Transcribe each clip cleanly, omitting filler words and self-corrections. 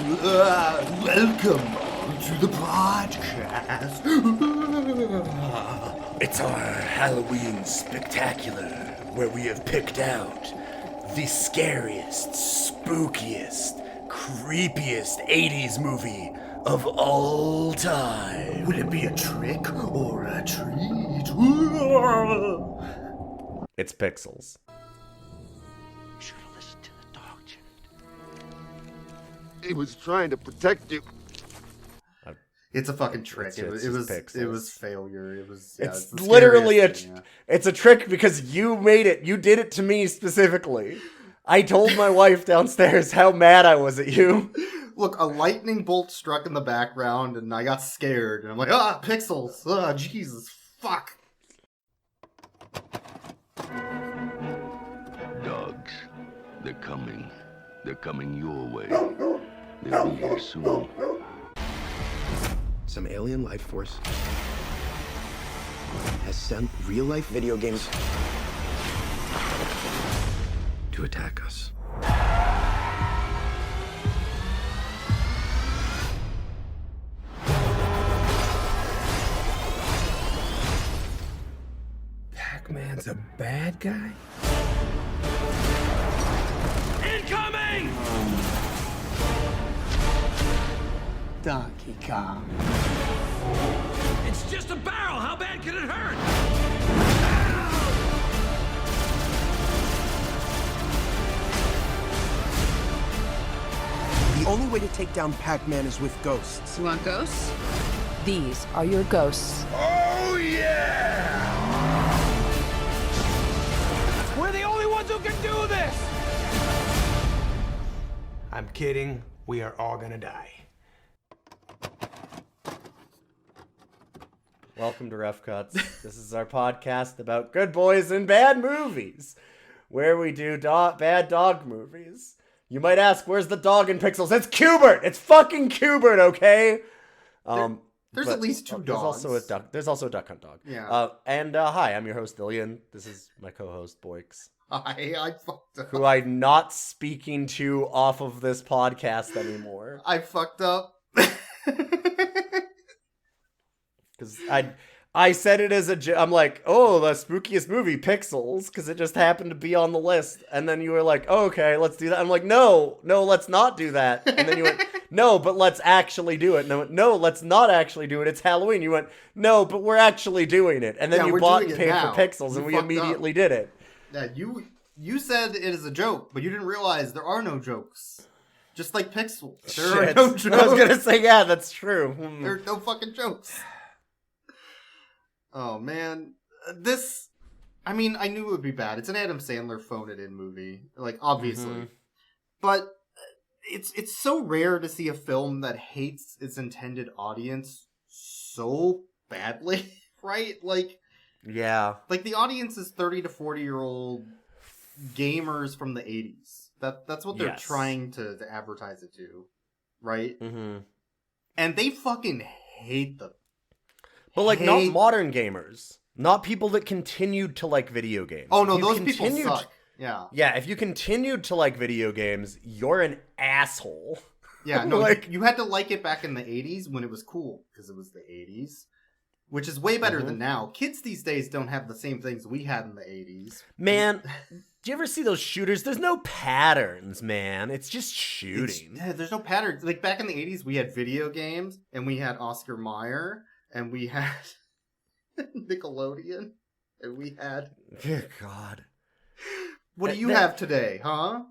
Welcome to the podcast. It's our Halloween Spooktacular, where we have picked out the scariest, spookiest, creepiest 80s movie of all time. Would it be a trick or a treat? It's Pixels. You should have listened to the dog, Janet. He was trying to protect you. It's a fucking trick. It was Pixels. failure. It was. It's the literally scariest thing, it's a trick because you made it. You did it to me specifically. I told my wife downstairs how mad I was at you. Look, a lightning bolt struck in the background, and I got scared. And I'm like, Pixels. Jesus, fuck. Dogs, they're coming. They're coming your way. They'll be here soon. Some alien life force has sent real-life video games to attack us. Pac-Man's a bad guy? Incoming! Donkey Kong. It's just a barrel. How bad can it hurt? The only way to take down Pac-Man is with ghosts. You want ghosts? These are your ghosts. Oh, yeah! We're the only ones who can do this! I'm kidding. We are all gonna die. Welcome to Rough Cuts. This is our podcast about good boys and bad movies, where we do bad dog movies. You might ask, where's the dog in Pixels? It's Cubert! It's fucking Cubert, okay? There's at least two dogs. There's also a Duck Hunt dog. Yeah. Hi, I'm your host, Ilyon. This is my co-host, Boix, I fucked up. who I'm not speaking to off of this podcast anymore. I fucked up. Because I said it as I'm like, oh, the spookiest movie, Pixels, because it just happened to be on the list. And then you were like, oh, okay, let's do that. I'm like, no, let's not do that. And then you went, no, but let's actually do it. And I went, no, let's not actually do it. It's Halloween. You went, no, but we're actually doing it. And then you bought and paid for Pixels, and we immediately did it. Yeah, you said it is a joke, but you didn't realize there are no jokes. Just like Pixels. There are no jokes. I was going to say, yeah, that's true. There are no fucking jokes. Oh, man. I knew it would be bad. It's an Adam Sandler phone-it-in movie. Like, obviously. Mm-hmm. But it's so rare to see a film that hates its intended audience so badly, right? Like, yeah. Like, the audience is 30 to 40-year-old gamers from the 80s. That's what they're trying to advertise it to, right? Mm-hmm. And they fucking hate them. But, like, not modern gamers. Not people that continued to like video games. Oh, no, those people suck. Yeah. Yeah, if you continued to like video games, you're an asshole. Yeah, no, like, you had to like it back in the 80s when it was cool, because it was the 80s. Which is way better than now. Kids these days don't have the same things we had in the 80s. Man, do you ever see those shooters? There's no patterns, man. It's just shooting. There's no patterns. Like, back in the 80s, we had video games, and we had Oscar Mayer, and we had Nickelodeon, and we had... Good God. What do you have today, huh?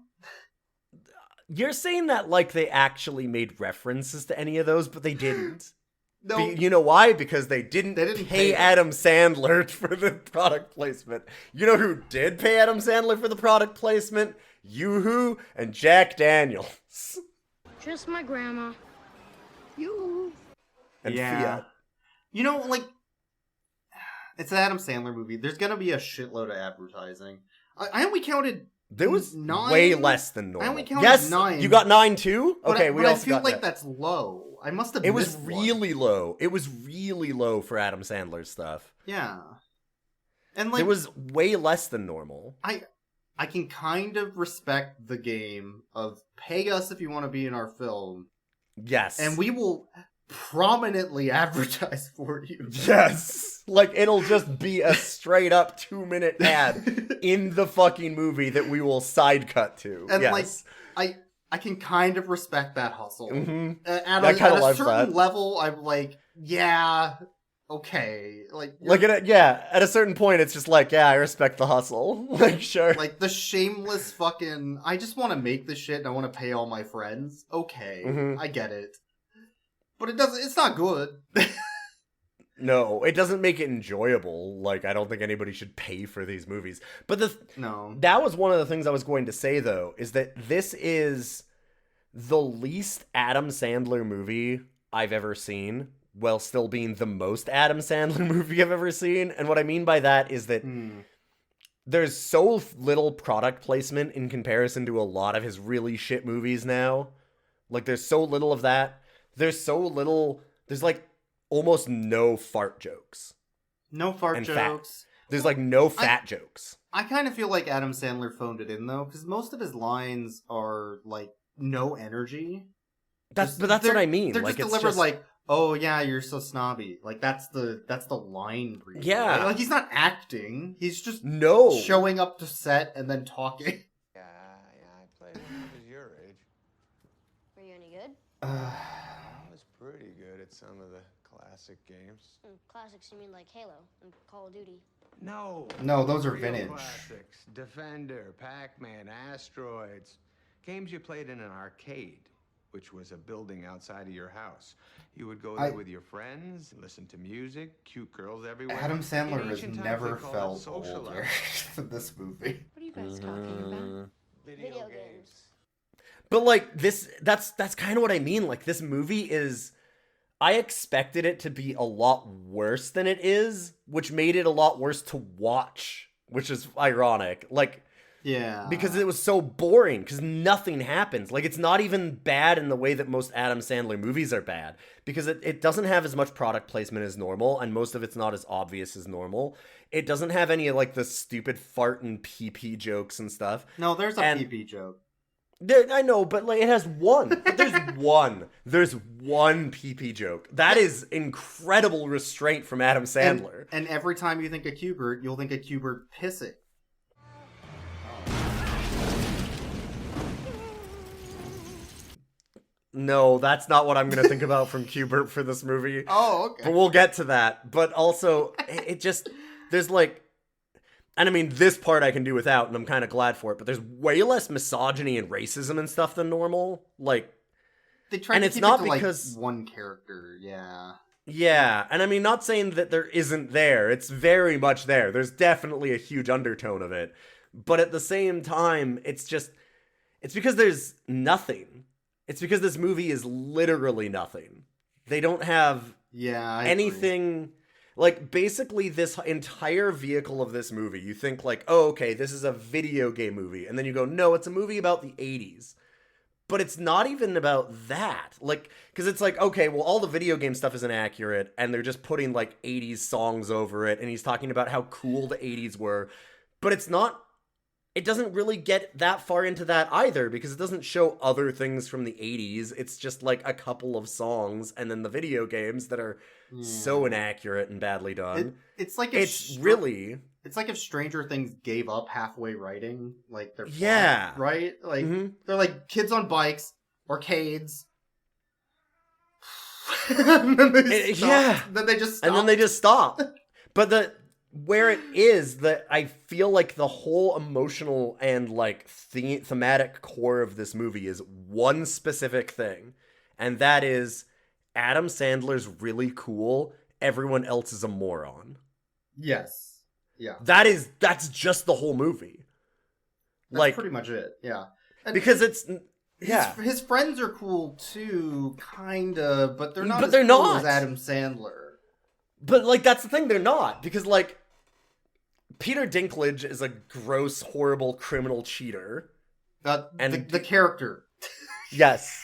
You're saying that like they actually made references to any of those, but they didn't. No. You know why? Because they didn't pay Adam Sandler for the product placement. You know who did pay Adam Sandler for the product placement? Yoo-hoo and Jack Daniels. Just my grandma. You. And Fiat. You know, like, it's an Adam Sandler movie. There's gonna be a shitload of advertising. I only counted... There was 9? Way less than normal. I only counted 9. You got 9 too? Okay, but I feel like that's low. I must have. It was really low. It was really low for Adam Sandler's stuff. Yeah, and like it was way less than normal. I can kind of respect the game of pay us if you want to be in our film, Yes. And we will prominently advertise for you. Yes. Like, it'll just be a straight up 2-minute ad in the fucking movie that we will side cut to. And yes. like, I can kind of respect that hustle. Mhm. At I kinda a like certain that. level, I'm like, yeah, okay. At a certain point, it's just like, yeah, I respect the hustle. Like, sure. Like, the shameless fucking, I just want to make this shit and I want to pay all my friends. Okay, Mhm. I get it. But it's not good. No, it doesn't make it enjoyable. Like, I don't think anybody should pay for these movies. But No. that was one of the things I was going to say, though, is that this is the least Adam Sandler movie I've ever seen, while still being the most Adam Sandler movie I've ever seen. And what I mean by that is that there's so little product placement in comparison to a lot of his really shit movies now. Like, there's so little of that. There's like almost no fart jokes. No fart And jokes. There's like no fat jokes. I kind of feel like Adam Sandler phoned it in, though, because most of his lines are, like, no energy. But that's what I mean. They're Like, just it's delivered like, oh yeah, you're so snobby. Like, that's the line read. Yeah. Right? Like, he's not acting. He's just no showing up to set and then talking. Yeah, I played when I was your age. Were you any good? I was pretty good at some of the classic games. Classics, you mean like Halo and Call of Duty? No. No, those are Real vintage. classics. Defender, Pac-Man, Asteroids. Games you played in an arcade, which was a building outside of your house. You would go there with your friends, listen to music, cute girls everywhere. Adam Sandler In has ancient times, never they called it felt socializing. older than this movie. What are you guys talking about? Video games. But like that's kind of what I mean. Like, this movie is, I expected it to be a lot worse than it is, which made it a lot worse to watch, which is ironic. Like, Yeah. because it was so boring, because nothing happens. Like, it's not even bad in the way that most Adam Sandler movies are bad, because it doesn't have as much product placement as normal, and most of it's not as obvious as normal. It doesn't have any of, like, the stupid fart and pee-pee jokes and stuff. No, there's a And- pee-pee joke. I know, but like, it has one. But there's one. There's one pee-pee joke. That is incredible restraint from Adam Sandler. And every time you think of Q*bert, you'll think of Q*bert pissing. No, that's not what I'm going to think about from Q*bert for this movie. Oh, okay. But we'll get to that. But also, it just, there's like, and I mean, this part I can do without, and I'm kind of glad for it, but there's way less misogyny and racism and stuff than normal. Like, They tried and to it's keep not it to, because- like, one character, yeah. yeah, and I mean, not saying that there isn't there. It's very much there. There's definitely a huge undertone of it. But at the same time, it's because there's nothing. It's because this movie is literally nothing. They don't have Yeah, I agree. anything. Like, basically, this entire vehicle of this movie, you think like, oh, okay, this is a video game movie. And then you go, no, it's a movie about the 80s. But it's not even about that. Like, because it's like, okay, well, all the video game stuff isn't accurate, and they're just putting, like, 80s songs over it, and he's talking about how cool the 80s were. But it's not, it doesn't really get that far into that either, because it doesn't show other things from the 80s. It's just, like, a couple of songs, and then the video games that are so inaccurate and badly done. It's like if It's really... It's like if Stranger Things gave up halfway writing, like, their plot, Yeah. right? Like, Mhm. they're like kids on bikes, arcades. And then they stop. yeah. Then they just stop. And then they just stop. But where it is that I feel like the whole emotional and like thematic core of this movie is one specific thing, and that is Adam Sandler's really cool. Everyone else is a moron. Yes. Yeah. That's just the whole movie. That's like, pretty much it. Yeah. And because it's yeah. his friends are cool too, kinda, but they're not. But as they're cool not. as Adam Sandler. But like, that's the thing, they're not, because like Peter Dinklage is a gross, horrible criminal cheater. And the character. Yes.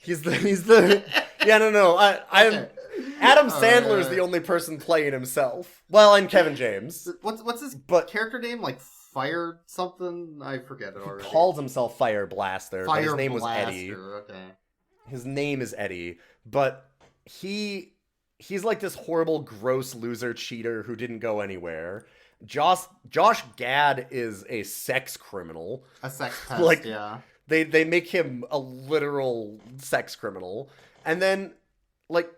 He's the yeah, no. I'm Okay. Adam Sandler is the only person playing himself. Well, and Kevin James. What's his But- character name? Like Fire something? I forget it already. Calls himself Fire Blaster, but Fire his name Blaster. was Eddie. Okay. his name is Eddie, but he's like this horrible, gross loser cheater who didn't go anywhere. Josh Gad is a sex criminal. A sex pest, like, yeah. They make him a literal sex criminal. And then, like,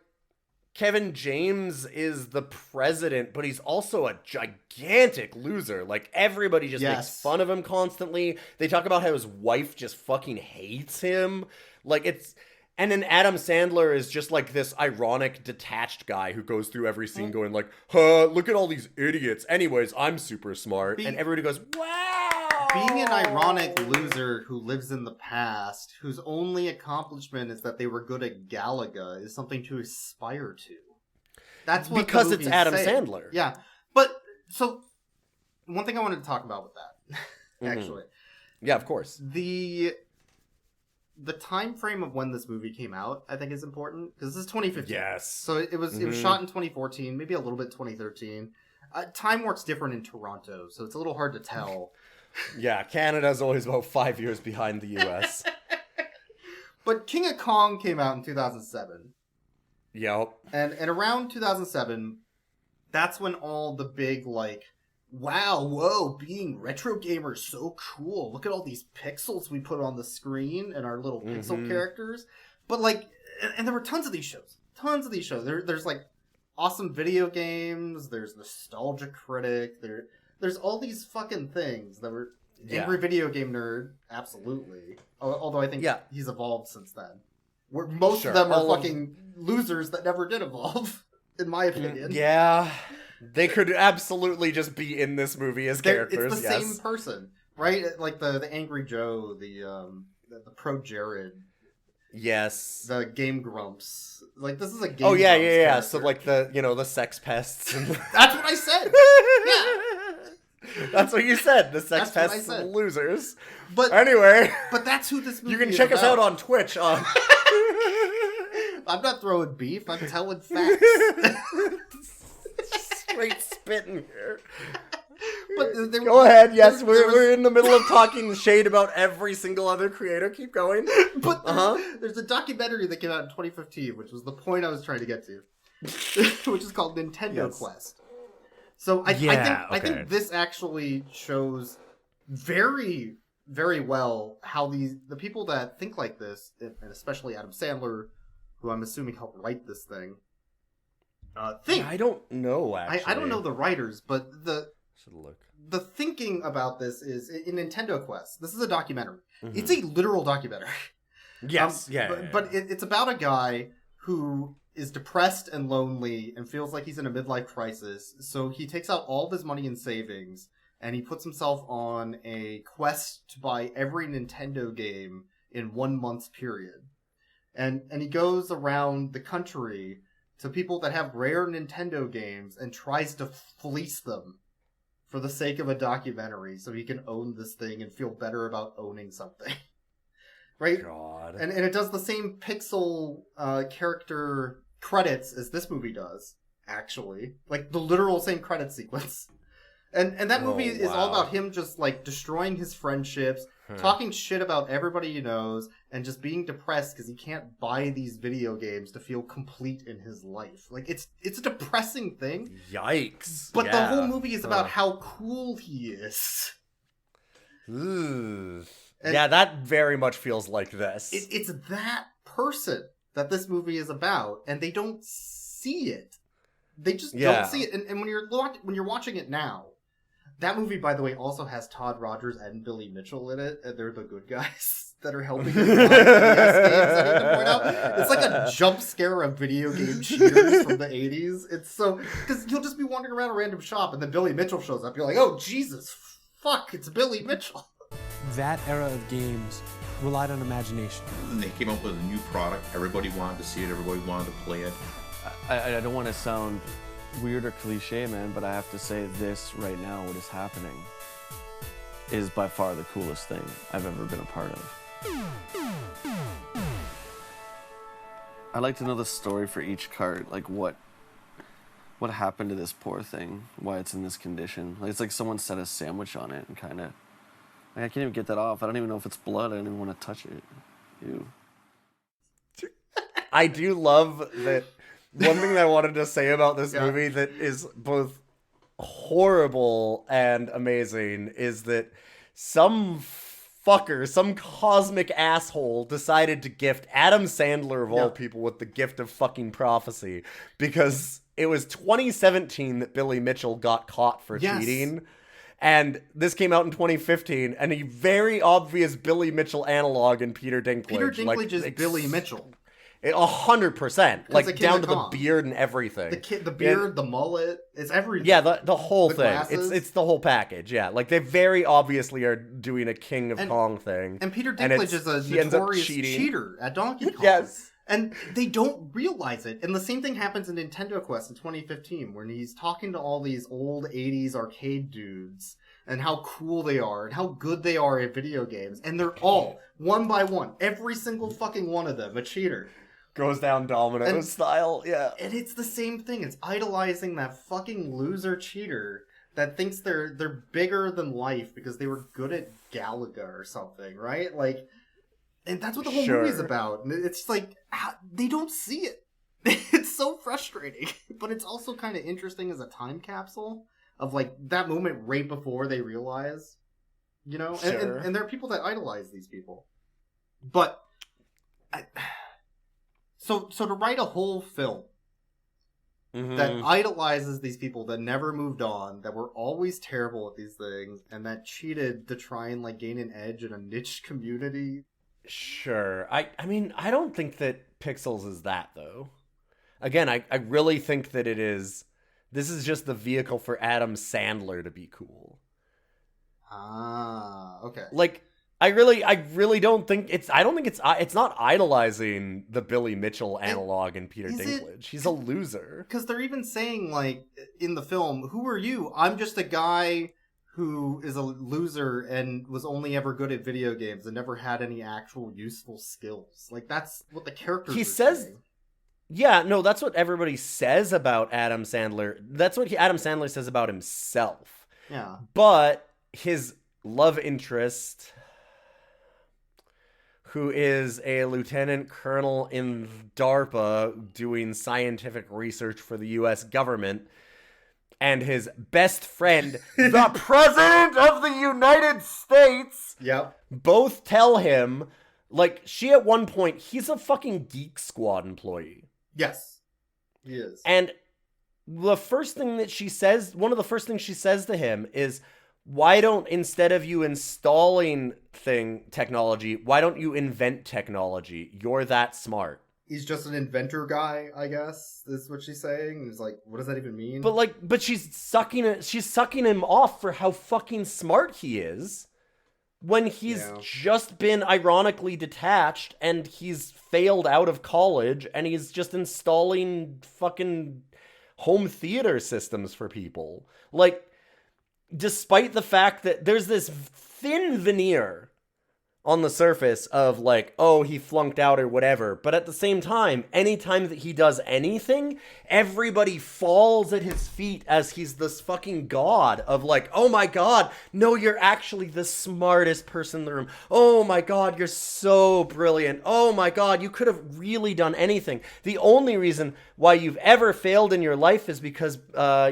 Kevin James is the president, but he's also a gigantic loser. Like, everybody just makes fun of him constantly. They talk about how his wife just fucking hates him. Like, it's... And then Adam Sandler is just like this ironic, detached guy who goes through every scene going like, huh, look at all these idiots. Anyways, I'm super smart. And everybody goes, wow! Being an ironic loser who lives in the past, whose only accomplishment is that they were good at Galaga, is something to aspire to. That's what because the it's movie's Adam saying. Sandler. Yeah. But, so, one thing I wanted to talk about with that, actually. Yeah, of course. The time frame of when this movie came out, I think, is important because this is 2015. Yes. So it was shot in 2014, maybe a little bit 2013. Time works different in Toronto, so it's a little hard to tell. Yeah, Canada's always about 5 years behind the US. But King of Kong came out in 2007. Yep. And around 2007, that's when all the big, like, wow, whoa, being retro gamers so cool. Look at all these pixels we put on the screen and our little pixel characters. But, like, and there were tons of these shows. Tons of these shows. There's, like, awesome video games. There's Nostalgia Critic. There's all these fucking things that were... Angry Video Game Nerd, absolutely. Although I think he's evolved since then. Most of them are fucking losers that never did evolve, in my opinion. Yeah. They could absolutely just be in this movie as characters. It's the same person, right? Like the Angry Joe, the Pro Jared. Yes. The Game Grumps. Like, this is a Game Grumps yeah. character. So, like, the sex pests. And... That's what I said! Yeah! That's what you said. The sex pests and the losers. But anyway. But that's who this movie is. You can check us out on Twitch. I'm not throwing beef, I'm telling facts. Straight spitting here. But go ahead. Yes, we're in the middle of talking shade about every single other creator. Keep going. But there's a documentary that came out in 2015, which was the point I was trying to get to, which is called Nintendo Quest. So I think this actually shows very, very well how the people that think like this, and especially Adam Sandler, who I'm assuming helped write this thing, think. Yeah, I don't know, actually. I don't know the writers, but Should look. The thinking about this is in Nintendo Quest. This is a documentary. It's a literal documentary. Yes. But it's about a guy who is depressed and lonely and feels like he's in a midlife crisis. So he takes out all of his money and savings and he puts himself on a quest to buy every Nintendo game in 1 month's period. And he goes around the country to people that have rare Nintendo games and tries to fleece them for the sake of a documentary so he can own this thing and feel better about owning something. Right? God. And it does the same pixel character credits as this movie does, actually. Like, the literal same credit sequence. And that movie is all about him just, like, destroying his friendships, talking shit about everybody he knows, and just being depressed because he can't buy these video games to feel complete in his life. Like, it's a depressing thing. Yikes. But the whole movie is about how cool he is. Ooh. Yeah, that very much feels like this. It's that person that this movie is about, and they don't see it. They just don't see it. And when you're watching it now, that movie, by the way, also has Todd Rogers and Billy Mitchell in it, and they're the good guys that are helping him games, I need to point out. It's like a jump scare of video game cheaters from the 80s. It's so... Because you'll just be wandering around a random shop, and then Billy Mitchell shows up. You're like, oh, Jesus, fuck, it's Billy Mitchell. That era of games relied on imagination. When they came up with a new product, everybody wanted to see it, everybody wanted to play it. I don't want to sound weird or cliche, man, but I have to say this right now, what is happening, is by far the coolest thing I've ever been a part of. I'd like to know the story for each cart, like what happened to this poor thing, why it's in this condition. Like, it's like someone set a sandwich on it and kind of, like, I can't even get that off. I don't even know if it's blood. I don't even want to touch it. Ew. I do love that. One thing that I wanted to say about this movie that is both horrible and amazing is that some fucker, some cosmic asshole decided to gift Adam Sandler of all people with the gift of fucking prophecy because it was 2017 that Billy Mitchell got caught for cheating. And this came out in 2015, and a very obvious Billy Mitchell analog in Peter Dinklage. Peter Dinklage is Billy Mitchell. 100%, like down to the beard and everything. The beard, the mullet, it's everything. Yeah, the whole thing. Glasses. It's the whole package. Yeah, like they very obviously are doing a King of Kong thing. And Peter Dinklage is a notorious cheater at Donkey Kong. Yes. And they don't realize it. And the same thing happens in Nintendo Quest in 2015, when he's talking to all these old 80s arcade dudes and how cool they are and how good they are at video games. And they're all, one by one, every single fucking one of them, a cheater. Goes down Domino style, yeah. And it's the same thing. It's idolizing that fucking loser cheater that thinks they're bigger than life because they were good at Galaga or something, right? Like, and that's what the whole movie's about. And it's like, they don't see it. It's so frustrating. But it's also kind of interesting as a time capsule of, like, that moment right before they realize, you know? Sure. And there are people that idolize these people. But... So to write a whole film that idolizes these people that never moved on, that were always terrible at these things, and that cheated to try and like gain an edge in a niche community. Sure. I mean, I don't think that Pixels is that, though. Again, I really think that this is just the vehicle for Adam Sandler to be cool. Ah, okay. Like, I really don't think it's not idolizing the Billy Mitchell analog in Peter Dinklage. He's a loser. Because they're even saying, like, in the film, who are you? I'm just a guy who is a loser and was only ever good at video games and never had any actual useful skills. Like, that's what the characters are saying. Yeah, no, that's what everybody says about Adam Sandler. That's what Adam Sandler says about himself. Yeah. But his love interest, who is a lieutenant colonel in DARPA doing scientific research for the U.S. government, and his best friend, the President of the United States, both tell him, like, she at one point, he's a fucking Geek Squad employee. Yes, he is. And the first thing that she says, one of the first things she says to him is, why don't, instead of you installing technology, why don't you invent technology? You're that smart. He's just an inventor guy, I guess, is what she's saying. He's like, what does that even mean? But she's sucking him off for how fucking smart he is when he's just been ironically detached and he's failed out of college and he's just installing fucking home theater systems for people. Like, despite the fact that there's this thin veneer on the surface of like, oh, he flunked out or whatever. But at the same time, anytime that he does anything, everybody falls at his feet as he's this fucking god of like, oh my god, no, you're actually the smartest person in the room. Oh my god, you're so brilliant. Oh my god, you could have really done anything. The only reason why you've ever failed in your life is because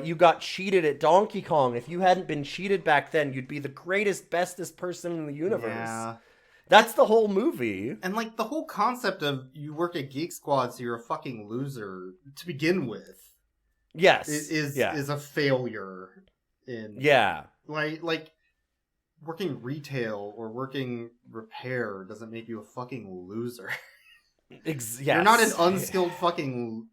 you got cheated at Donkey Kong. If you hadn't been cheated back then, you'd be the greatest, bestest person in the universe. Yeah. That's the whole movie. And, like, the whole concept of you work at Geek Squad, so you're a fucking loser to begin with. Yes. Is a failure in... Yeah. Like, working retail or working repair doesn't make you a fucking loser. Yes. You're not an unskilled fucking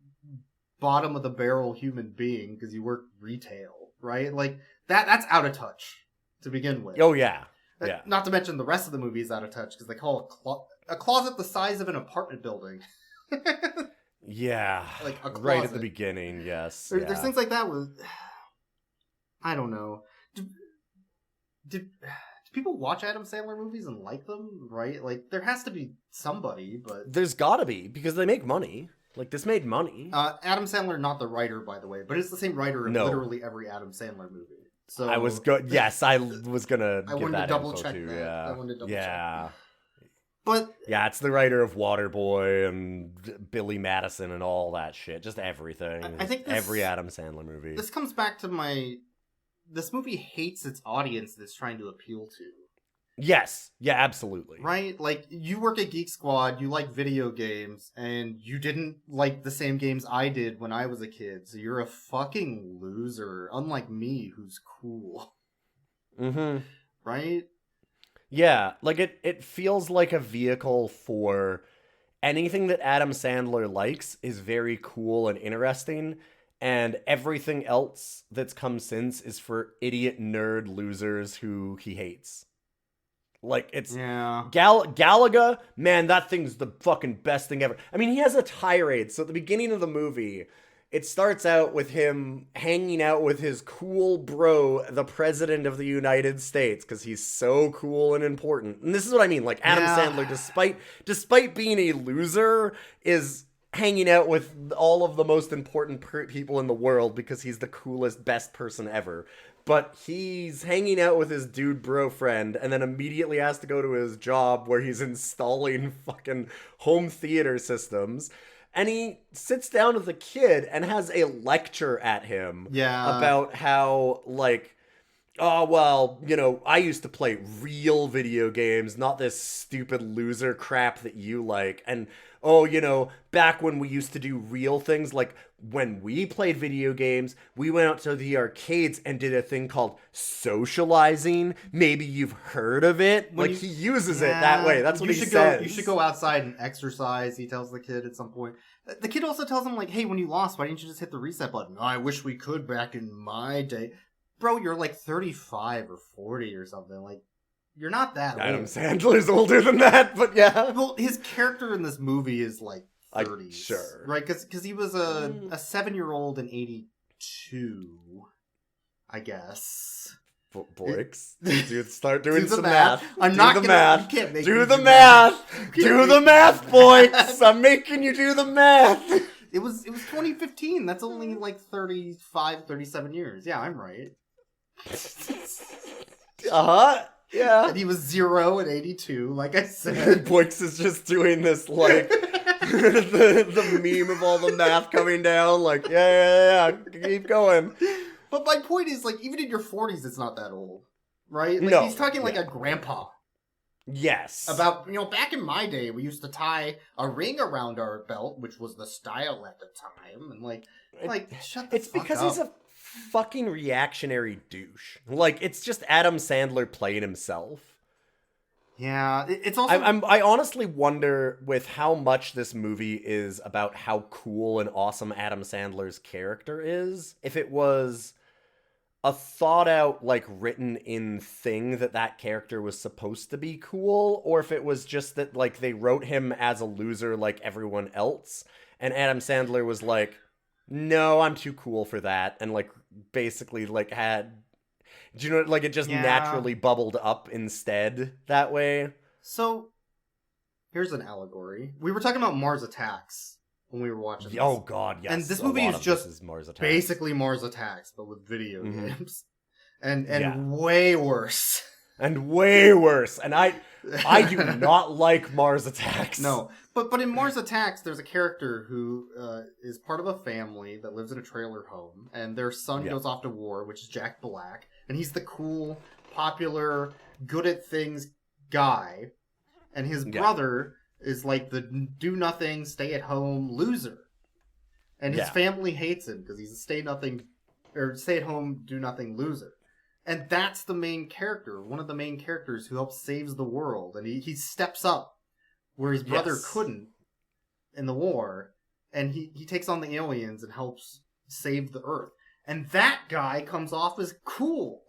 bottom-of-the-barrel human being because you work retail, right? Like, that's out of touch to begin with. Oh, yeah. Yeah. Not to mention the rest of the movie is out of touch because they call a closet the size of an apartment building. Yeah. Like a closet. Right at the beginning, yes. There's things like that with... I don't know. Do people watch Adam Sandler movies and like them, right? Like, there has to be somebody, but... There's gotta be, because they make money. Like, this made money. Adam Sandler, not the writer, by the way, but it's the same writer in literally every Adam Sandler movie. So I was good. Yes, I was gonna. I wanted to double check that. Yeah. I wanted to double check. But yeah, it's the writer of Waterboy and Billy Madison and all that shit. Just everything. I think every Adam Sandler movie. This comes back to this movie hates its audience that it's trying to appeal to. Yes. Yeah, absolutely. Right? Like, you work at Geek Squad, you like video games, and you didn't like the same games I did when I was a kid, so you're a fucking loser, unlike me, who's cool. Mm-hmm. Right? Yeah, like it feels like a vehicle for anything that Adam Sandler likes is very cool and interesting, and everything else that's come since is for idiot nerd losers who he hates. Like, it's... Yeah. Galaga, man, that thing's the fucking best thing ever. I mean, he has a tirade, so at the beginning of the movie, it starts out with him hanging out with his cool bro, the President of the United States, because he's so cool and important. And this is what I mean, like, Adam Sandler, despite being a loser, is hanging out with all of the most important people in the world because he's the coolest, best person ever. But he's hanging out with his dude bro friend and then immediately has to go to his job where he's installing fucking home theater systems. And he sits down with the kid and has a lecture at him about how, like, oh, well, you know, I used to play real video games, not this stupid loser crap that you like. And, oh, you know, back when we used to do real things, like when we played video games, we went out to the arcades and did a thing called socializing. Maybe you've heard of it. He uses it that way. That's what he says. You should go outside and exercise, he tells the kid at some point. The kid also tells him, like, hey, when you lost, why didn't you just hit the reset button? Oh, I wish we could back in my day. Bro, you're like 35 or 40 or something. Like, you're not that Adam old. Sandler's older than that, but yeah. Well, his character in this movie is like 30s. Sure. Right? Because he was a 7-year-old in 82, I guess. Boix. Dude, start doing do the some math. I'm do not the gonna, math. You can't make do me the math. Do the math, Boix. I'm making you do the math. It was 2015. That's only like 35, 37 years. Yeah, I'm right. Uh-huh. Yeah. And he was 0 at 82, like I said. Boix is just doing this, like, the meme of all the math coming down, like, yeah, keep going. But my point is, like, even in your 40s, it's not that old, right? Like, no. He's talking like a grandpa. Yes. About, you know, back in my day, we used to tie a ring around our belt, which was the style at the time, and shut the It's fuck because up. he's a fucking reactionary douche. Like, it's just Adam Sandler playing himself. Yeah, it's also... I honestly wonder with how much this movie is about how cool and awesome Adam Sandler's character is, if it was a thought-out, like, written-in thing that character was supposed to be cool, or if it was just that, like, they wrote him as a loser like everyone else, and Adam Sandler was like, no, I'm too cool for that, and, like, basically, like, had... Do you know, like, it just naturally bubbled up instead that way? So, here's an allegory. We were talking about Mars Attacks when we were watching this. Oh, God, yes. And this movie is just Mars Attacks. basically Mars Attacks, but with video games. And way worse. And way worse. And I do not like Mars Attacks. No. But in Mars Attacks, there's a character who is part of a family that lives in a trailer home, and their son goes off to war, which is Jack Black, and he's the cool, popular, good at things guy, and his brother is like the do-nothing, stay-at-home loser. And his family hates him because he's a stay-at-home, do-nothing loser. And that's the main character, one of the main characters who helps saves the world, and he steps up where his brother couldn't in the war, and he takes on the aliens and helps save the Earth. And that guy comes off as cool.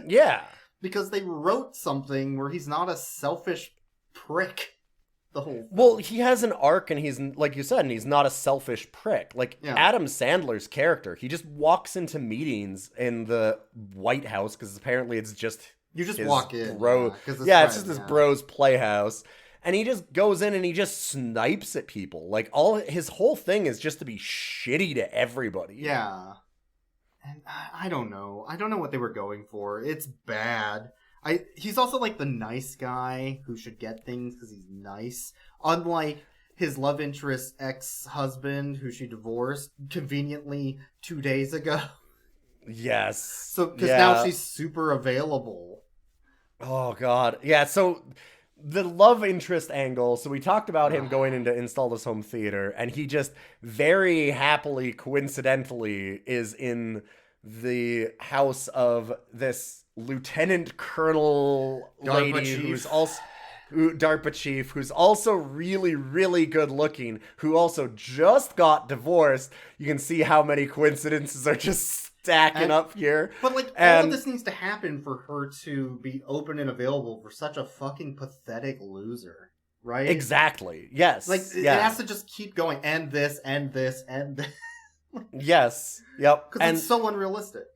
Yeah. Because they wrote something where he's not a selfish prick the whole film. Well, he has an arc, and he's, like you said, and he's not a selfish prick. Like, Adam Sandler's character, he just walks into meetings in the White House, because apparently it's just... You just his walk in. Bro. It's just his bro's playhouse. And he just goes in and he just snipes at people. Like, his whole thing is just to be shitty to everybody. Yeah. And I don't know. I don't know what they were going for. It's bad. He's also like the nice guy who should get things because he's nice. Unlike his love interest ex-husband who she divorced conveniently 2 days ago. Yes. So, because now she's super available. Oh, God. Yeah, so the love interest angle, so we talked about him going in to install this home theater, and he just very happily, coincidentally, is in the house of this lieutenant colonel DARPA lady chief. who's also... DARPA chief, who's also really, really good looking, who also just got divorced. You can see how many coincidences are just stacking up here. But like, all of this needs to happen for her to be open and available for such a fucking pathetic loser, right? Exactly. Yes. Like, it has to just keep going, and this, and this, and this. Yes. Yep. Because it's so unrealistic.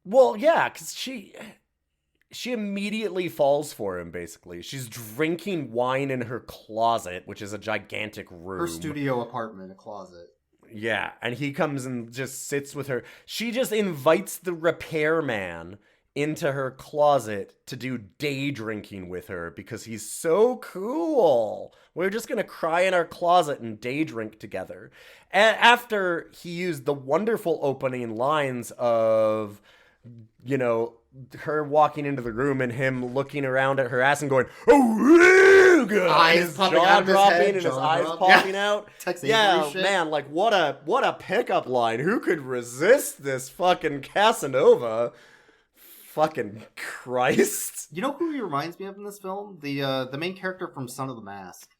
Well, yeah, because she immediately falls for him, basically. She's drinking wine in her closet, which is a gigantic room. Her studio apartment, a closet. Yeah, and he comes and just sits with her. She just invites the repairman into her closet to do day drinking with her because he's so cool. We're just going to cry in our closet and day drink together. And after he used the wonderful opening lines of, you know, her walking into the room and him looking around at her ass and going, oh, God. Eyes his popping jaw out of his dropping head, and his jaw eyes drop. popping Yeah. out. Tex Yeah, Avery shit. man, like what a pickup line. Who could resist this fucking Casanova? Fucking Christ. You know who he reminds me of in this film? The main character from Son of the Mask.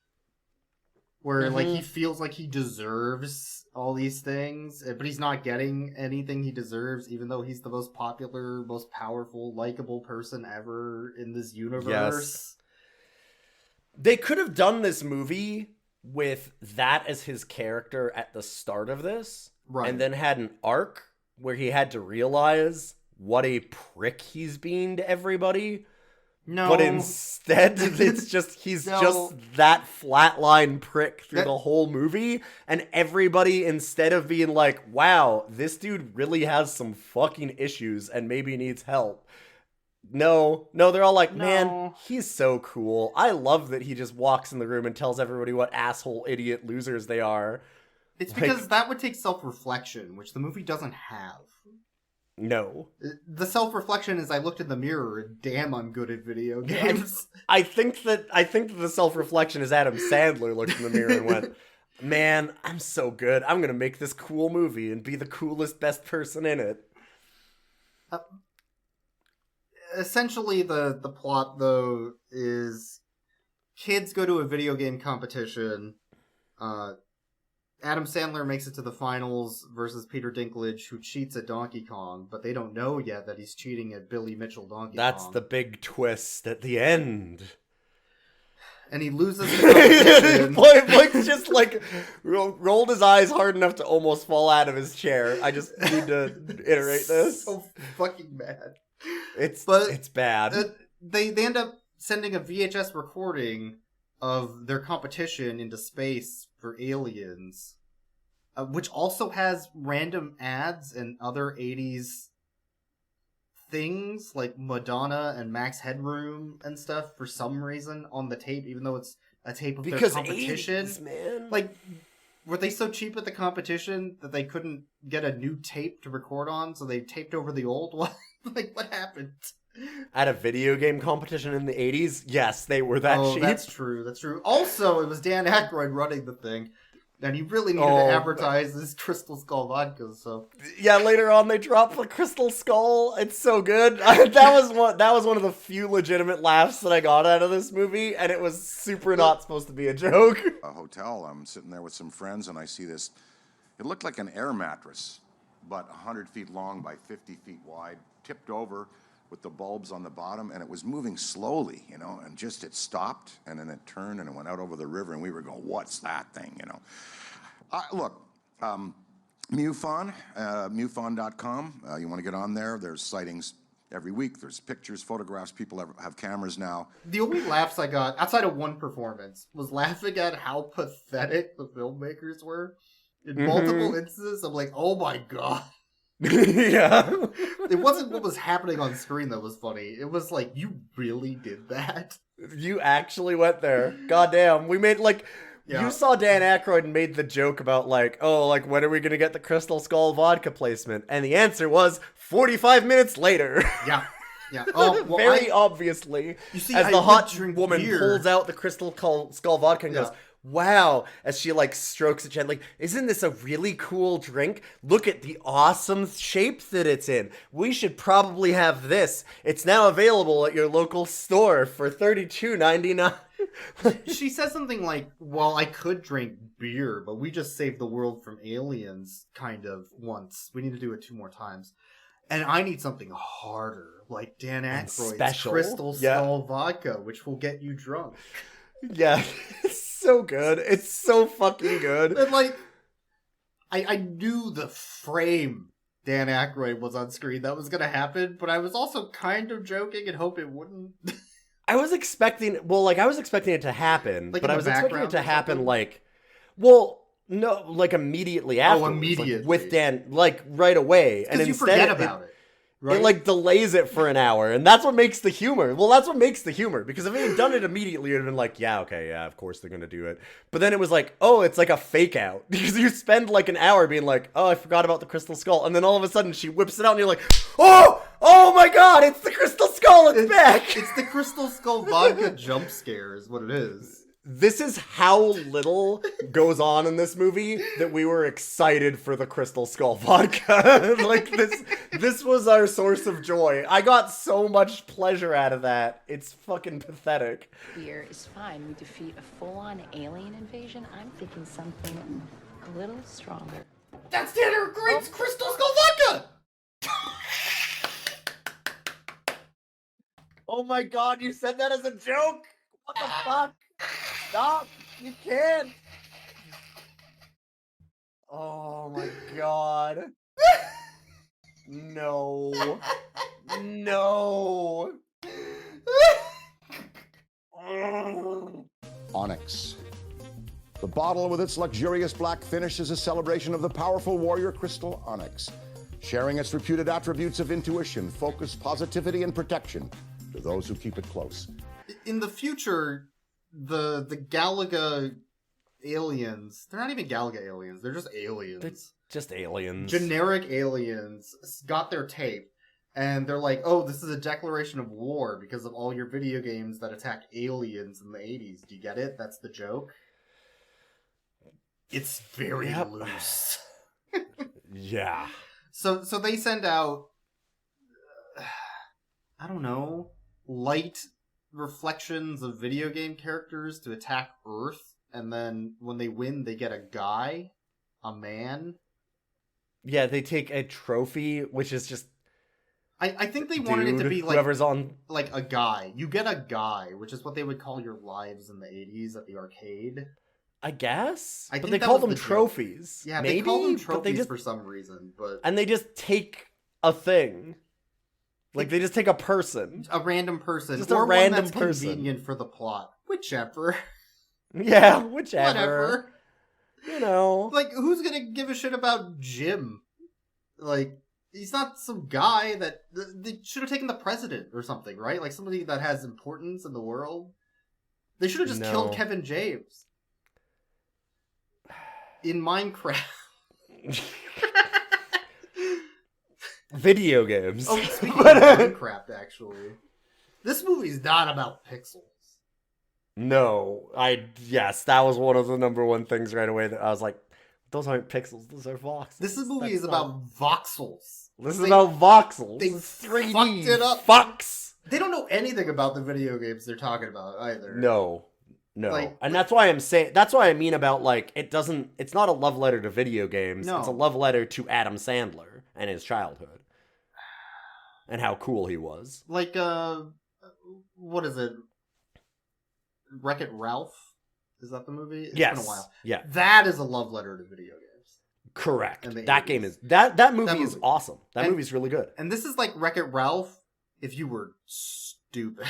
Where, like, he feels like he deserves all these things, but he's not getting anything he deserves, even though he's the most popular, most powerful, likable person ever in this universe. Yes. They could have done this movie with that as his character at the start of this, Right. and then had an arc where he had to realize what a prick he's being to everybody. No. But instead, it's just, he's No. just that flatline prick through the whole movie. And everybody, instead of being like, wow, this dude really has some fucking issues and maybe needs help. No, they're all like, man, he's so cool. I love that he just walks in the room and tells everybody what asshole, idiot losers they are. It's because that would take self-reflection, which the movie doesn't have. No. The self-reflection is I looked in the mirror and damn, I'm good at video games. I think that the self-reflection is Adam Sandler looked in the mirror and went, man, I'm so good. I'm going to make this cool movie and be the coolest, best person in it. Essentially, the plot, though, is kids go to a video game competition. Adam Sandler makes it to the finals versus Peter Dinklage, who cheats at Donkey Kong, but they don't know yet that he's cheating at Billy Mitchell Donkey Kong. That's the big twist at the end. And he loses the competition. Blake's just like rolled his eyes hard enough to almost fall out of his chair. I just need to iterate this. So fucking bad. It's bad. They end up sending a VHS recording of their competition into space for aliens, which also has random ads and other 80s things like Madonna and Max Headroom and stuff for some reason on the tape, even though it's a tape of their competition. 80s, man. Like, were they so cheap at the competition that they couldn't get a new tape to record on, so they taped over the old one? Like, what happened? At a video game competition in the 80s? Yes, they were that cheap. That's true. Also, it was Dan Aykroyd running the thing, and he really needed to advertise this Crystal Skull vodka, so... Yeah, later on they drop the Crystal Skull. It's so good. That was one of the few legitimate laughs that I got out of this movie, and it was super not supposed to be a joke. A hotel, I'm sitting there with some friends, and I see this... It looked like an air mattress, but 100 feet long by 50 feet wide, tipped over with the bulbs on the bottom, and it was moving slowly, you know, and just it stopped, and then it turned, and it went out over the river, and we were going, what's that thing, you know? Look, MUFON, MUFON.com, you want to get on there, there's sightings every week, there's pictures, photographs, people have cameras now. The only laughs I got, outside of one performance, was laughing at how pathetic the filmmakers were. In multiple instances, I'm like, oh my god. Yeah. It wasn't what was happening on screen that was funny. It was like, you really did that? You actually went there. Goddamn. We made, like... Yeah. You saw Dan Aykroyd and made the joke about, like, oh, like, when are we gonna get the Crystal Skull vodka placement? And the answer was 45 minutes later. Yeah. Yeah. Oh, well, Very obviously, you see, as I the would hot drink woman beer. pulls out the Crystal Skull vodka and Yeah. goes, wow, as she, like, strokes it gently. Isn't this a really cool drink? Look at the awesome shape that it's in. We should probably have this. It's now available at your local store for $32.99. She says something like, well, I could drink beer, but we just saved the world from aliens kind of once. We need to do it 2 more times. And I need something harder, like Dan Aykroyd's special. Crystal Yeah. Skull vodka, which will get you drunk. Yeah, it's so good. It's so fucking good. And like, I knew the frame Dan Aykroyd was on screen that was going to happen, but I was also kind of joking and hope it wouldn't. I was expecting, I was expecting it to happen, Like but in I the was expecting it background to or happen, something? like, well, no, like immediately afterwards. Like, immediately. with Dan, like, right away. And Because you instead forget about it. Right? It, like, delays it for an hour, and that's what makes the humor. Well, that's what makes the humor, because if they had done it immediately, it would have been like, yeah, okay, yeah, of course they're gonna do it. But then it was like, oh, it's like a fake out, because you spend, like, an hour being like, oh, I forgot about the Crystal Skull, and then all of a sudden she whips it out, and you're like, oh my god, it's the Crystal Skull, it's back! It's the Crystal Skull vodka jump scare is what it is. This is how little goes on in this movie that we were excited for the Crystal Skull vodka. Like, this was our source of joy. I got so much pleasure out of that. It's fucking pathetic. Beer is fine. We defeat a full-on alien invasion. I'm thinking something a little stronger. That's Tanner Green's Crystal Skull vodka! Oh my god, you said that as a joke? What the fuck? Stop! You can't! Oh my god. No. No. Onyx. The bottle with its luxurious black finish is a celebration of the powerful warrior crystal onyx, sharing its reputed attributes of intuition, focus, positivity, and protection to those who keep it close. In the future, the Galaga aliens, they're not even Galaga aliens, they're just aliens. They're just aliens. Generic aliens got their tape, and they're like, oh, this is a declaration of war because of all your video games that attacked aliens in the 80s. Do you get it? That's the joke. It's very loose. Yeah. So they send out, I don't know, light reflections of video game characters to attack Earth, and then when they win, they get a man. Yeah, they take a trophy, which is just... I think they wanted it to be like whoever's on... like a guy. You get a guy, which is what they would call your lives in the 80s at the arcade. I guess? I but think they that call was them the joke. trophies. Yeah, maybe? they call them But trophies they just... for some reason, but... And they just take a thing. Like, they just take a person. A random person. Just or a random one that's person. convenient for the plot. Whichever. Yeah, whichever. Whatever. You know. Like, who's gonna give a shit about Jim? Like, he's not some guy that... They should have taken the president or something, right? Like, somebody that has importance in the world. They should have just killed Kevin James. In Minecraft. Video games. Oh, speaking of Minecraft, actually. This movie's not about pixels. No. Yes, that was one of the number one things right away that I was like, those aren't pixels, those are voxels. This movie is about voxels. This is about voxels. They 3D fucked it up. Fucks. They don't know anything about the video games they're talking about either. No. Like, and that's why I'm saying, that's why I mean about, like, it's not a love letter to video games. No. It's a love letter to Adam Sandler and his childhood. And how cool he was. like, what is it? Wreck-It Ralph? Is that the movie? It's been a while. Yeah. That is a love letter to video games. Correct. In the That 80s. game is, that movie is movie. awesome. That And- movie's really good. And this is like Wreck-It Ralph if you were stupid.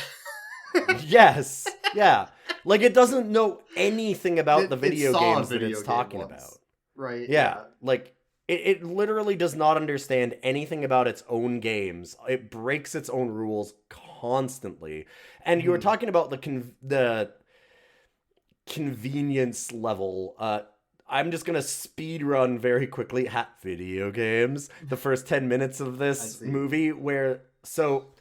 Yes. Yeah. Like, it doesn't know anything about the It video saw a games that video it's game talking once. about. Right. Yeah. Like, It literally does not understand anything about its own games. It breaks its own rules constantly. And you were talking about the convenience level. I'm just gonna speed run very quickly video games. The first 10 minutes of this movie so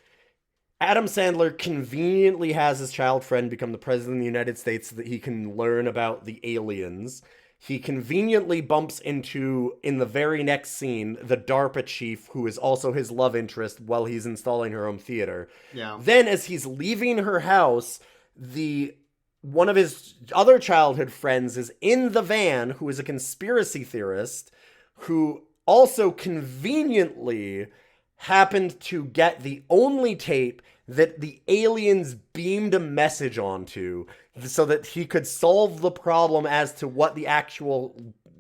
Adam Sandler conveniently has his child friend become the president of the United States so that he can learn about the aliens. He conveniently bumps into, in the very next scene, the DARPA chief, who is also his love interest while he's installing her home theater. Yeah. Then, as he's leaving her house, one of his other childhood friends is in the van, who is a conspiracy theorist, who also conveniently happened to get the only tape that the aliens beamed a message onto so that he could solve the problem as to what the actual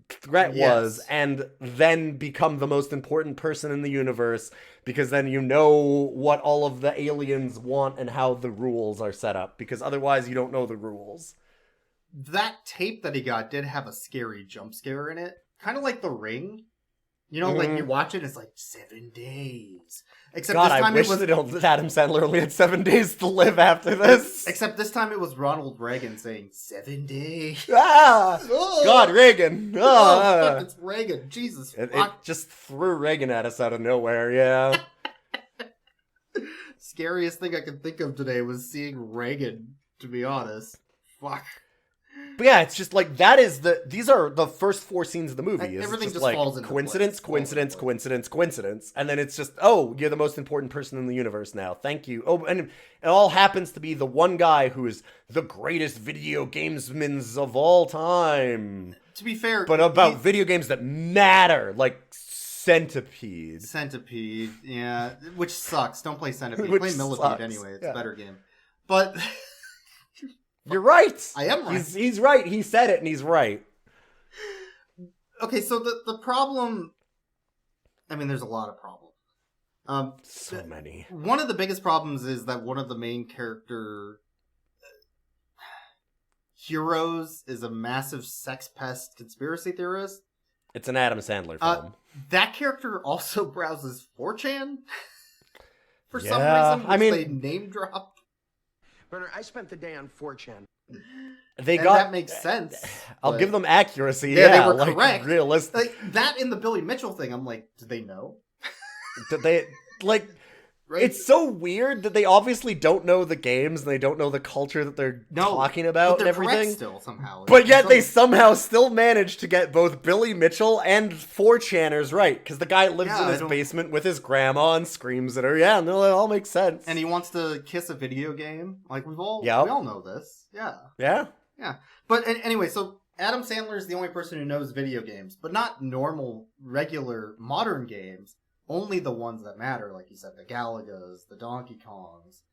threat was, and then become the most important person in the universe, because then you know what all of the aliens want and how the rules are set up, because otherwise you don't know the rules. That tape that he got did have a scary jump scare in it. Kind of like The Ring. You know, like you watch it, it's like 7 days. Except God, this time I wish that Adam Sandler only had 7 days to live after this. Except this time it was Ronald Reagan saying 7 days. Ah! God, Reagan. Oh, fuck, it's Reagan. Jesus. It just threw Reagan at us out of nowhere, yeah. Scariest thing I could think of today was seeing Reagan, to be honest. Fuck. But yeah, it's just like, these are the first 4 scenes of the movie. Everything just like falls into coincidence, place. coincidence. And then it's just, oh, you're the most important person in the universe now. Thank you. Oh, and it all happens to be the one guy who is the greatest video gamesman of all time. To be fair. But about video games that matter, like Centipede. Centipede, yeah. Which sucks. Don't play Centipede. Play Millipede sucks. anyway. It's a better game. But... You're right. I am right. He's right. He said it and he's right. Okay, so the problem... I mean, there's a lot of problems. So many. One of the biggest problems is that one of the main character heroes is a massive sex pest conspiracy theorist. It's an Adam Sandler film. That character also browses 4chan for some reason, which they name drop. Bernard, I spent the day on 4chan. That makes sense. I'll give them accuracy. Yeah, they were like, correct. Realistic. Like, that in the Billy Mitchell thing, I'm like, did they know? Did they, like... Right? It's so weird that they obviously don't know the games and they don't know the culture that they're talking about and everything. Still somehow. But yet they somehow still manage to get both Billy Mitchell and 4chaners right, because the guy lives in his basement with his grandma and screams at her. Yeah, no, it all makes sense. And he wants to kiss a video game. Like we all know this. Yeah. Yeah. Yeah. But anyway, so Adam Sandler is the only person who knows video games, but not normal, regular, modern games. Only the ones that matter, like you said, the Galagas, the Donkey Kongs,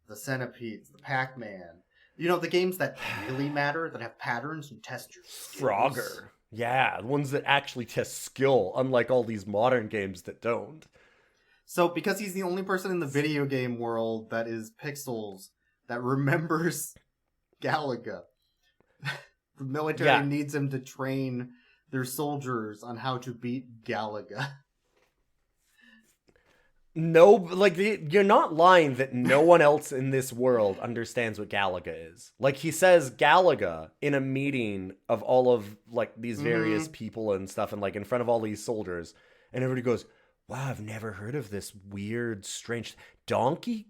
the Centipedes, the Pac-Man. You know, the games that really matter, that have patterns and test your skills. Frogger. Yeah, the ones that actually test skill, unlike all these modern games that don't. So, because he's the only person in the video game world that is Pixels, that remembers Galaga, the military needs him to train their soldiers on how to beat Galaga. No, like, you're not lying that no one else in this world understands what Galaga is. Like, he says Galaga in a meeting of all of, like, these various people and stuff, and, like, in front of all these soldiers, and everybody goes, wow, I've never heard of this weird, strange... Donkey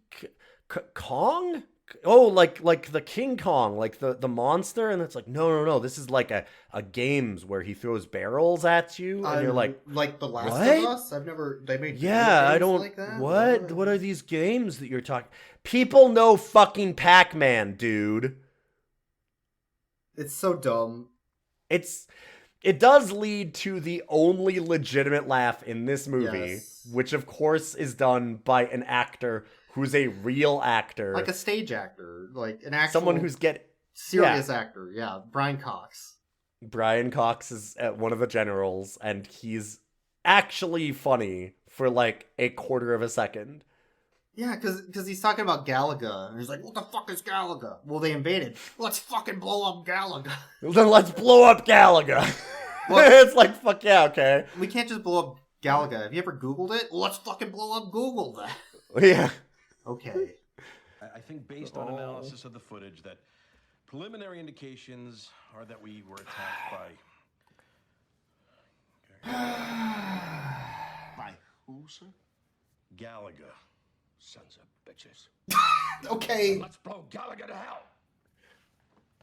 Kong? Oh, like the King Kong, like the monster, and it's like, no, this is like a games where he throws barrels at you, and you're like The Last of Us? I've never, they made I don't, like that? What are these games that you're talking, people know fucking Pac-Man, dude. It's so dumb. It does lead to the only legitimate laugh in this movie, which of course is done by an actor who's a real actor. Like a stage actor. Like an actual... Someone who's serious actor. Yeah, Brian Cox. Brian Cox is one of the generals, and he's actually funny for like a quarter of a second. Yeah, because he's talking about Galaga, and he's like, what the fuck is Galaga? Well, they invaded. Let's fucking blow up Galaga. Then let's blow up Galaga. It's like, fuck yeah, okay. We can't just blow up Galaga. Have you ever Googled it? Let's fucking blow up Google that. Yeah. Okay. I think based on analysis of the footage that preliminary indications are that we were attacked by... By who, sir? Galaga. Sons of bitches. Okay. Let's blow Galaga to hell.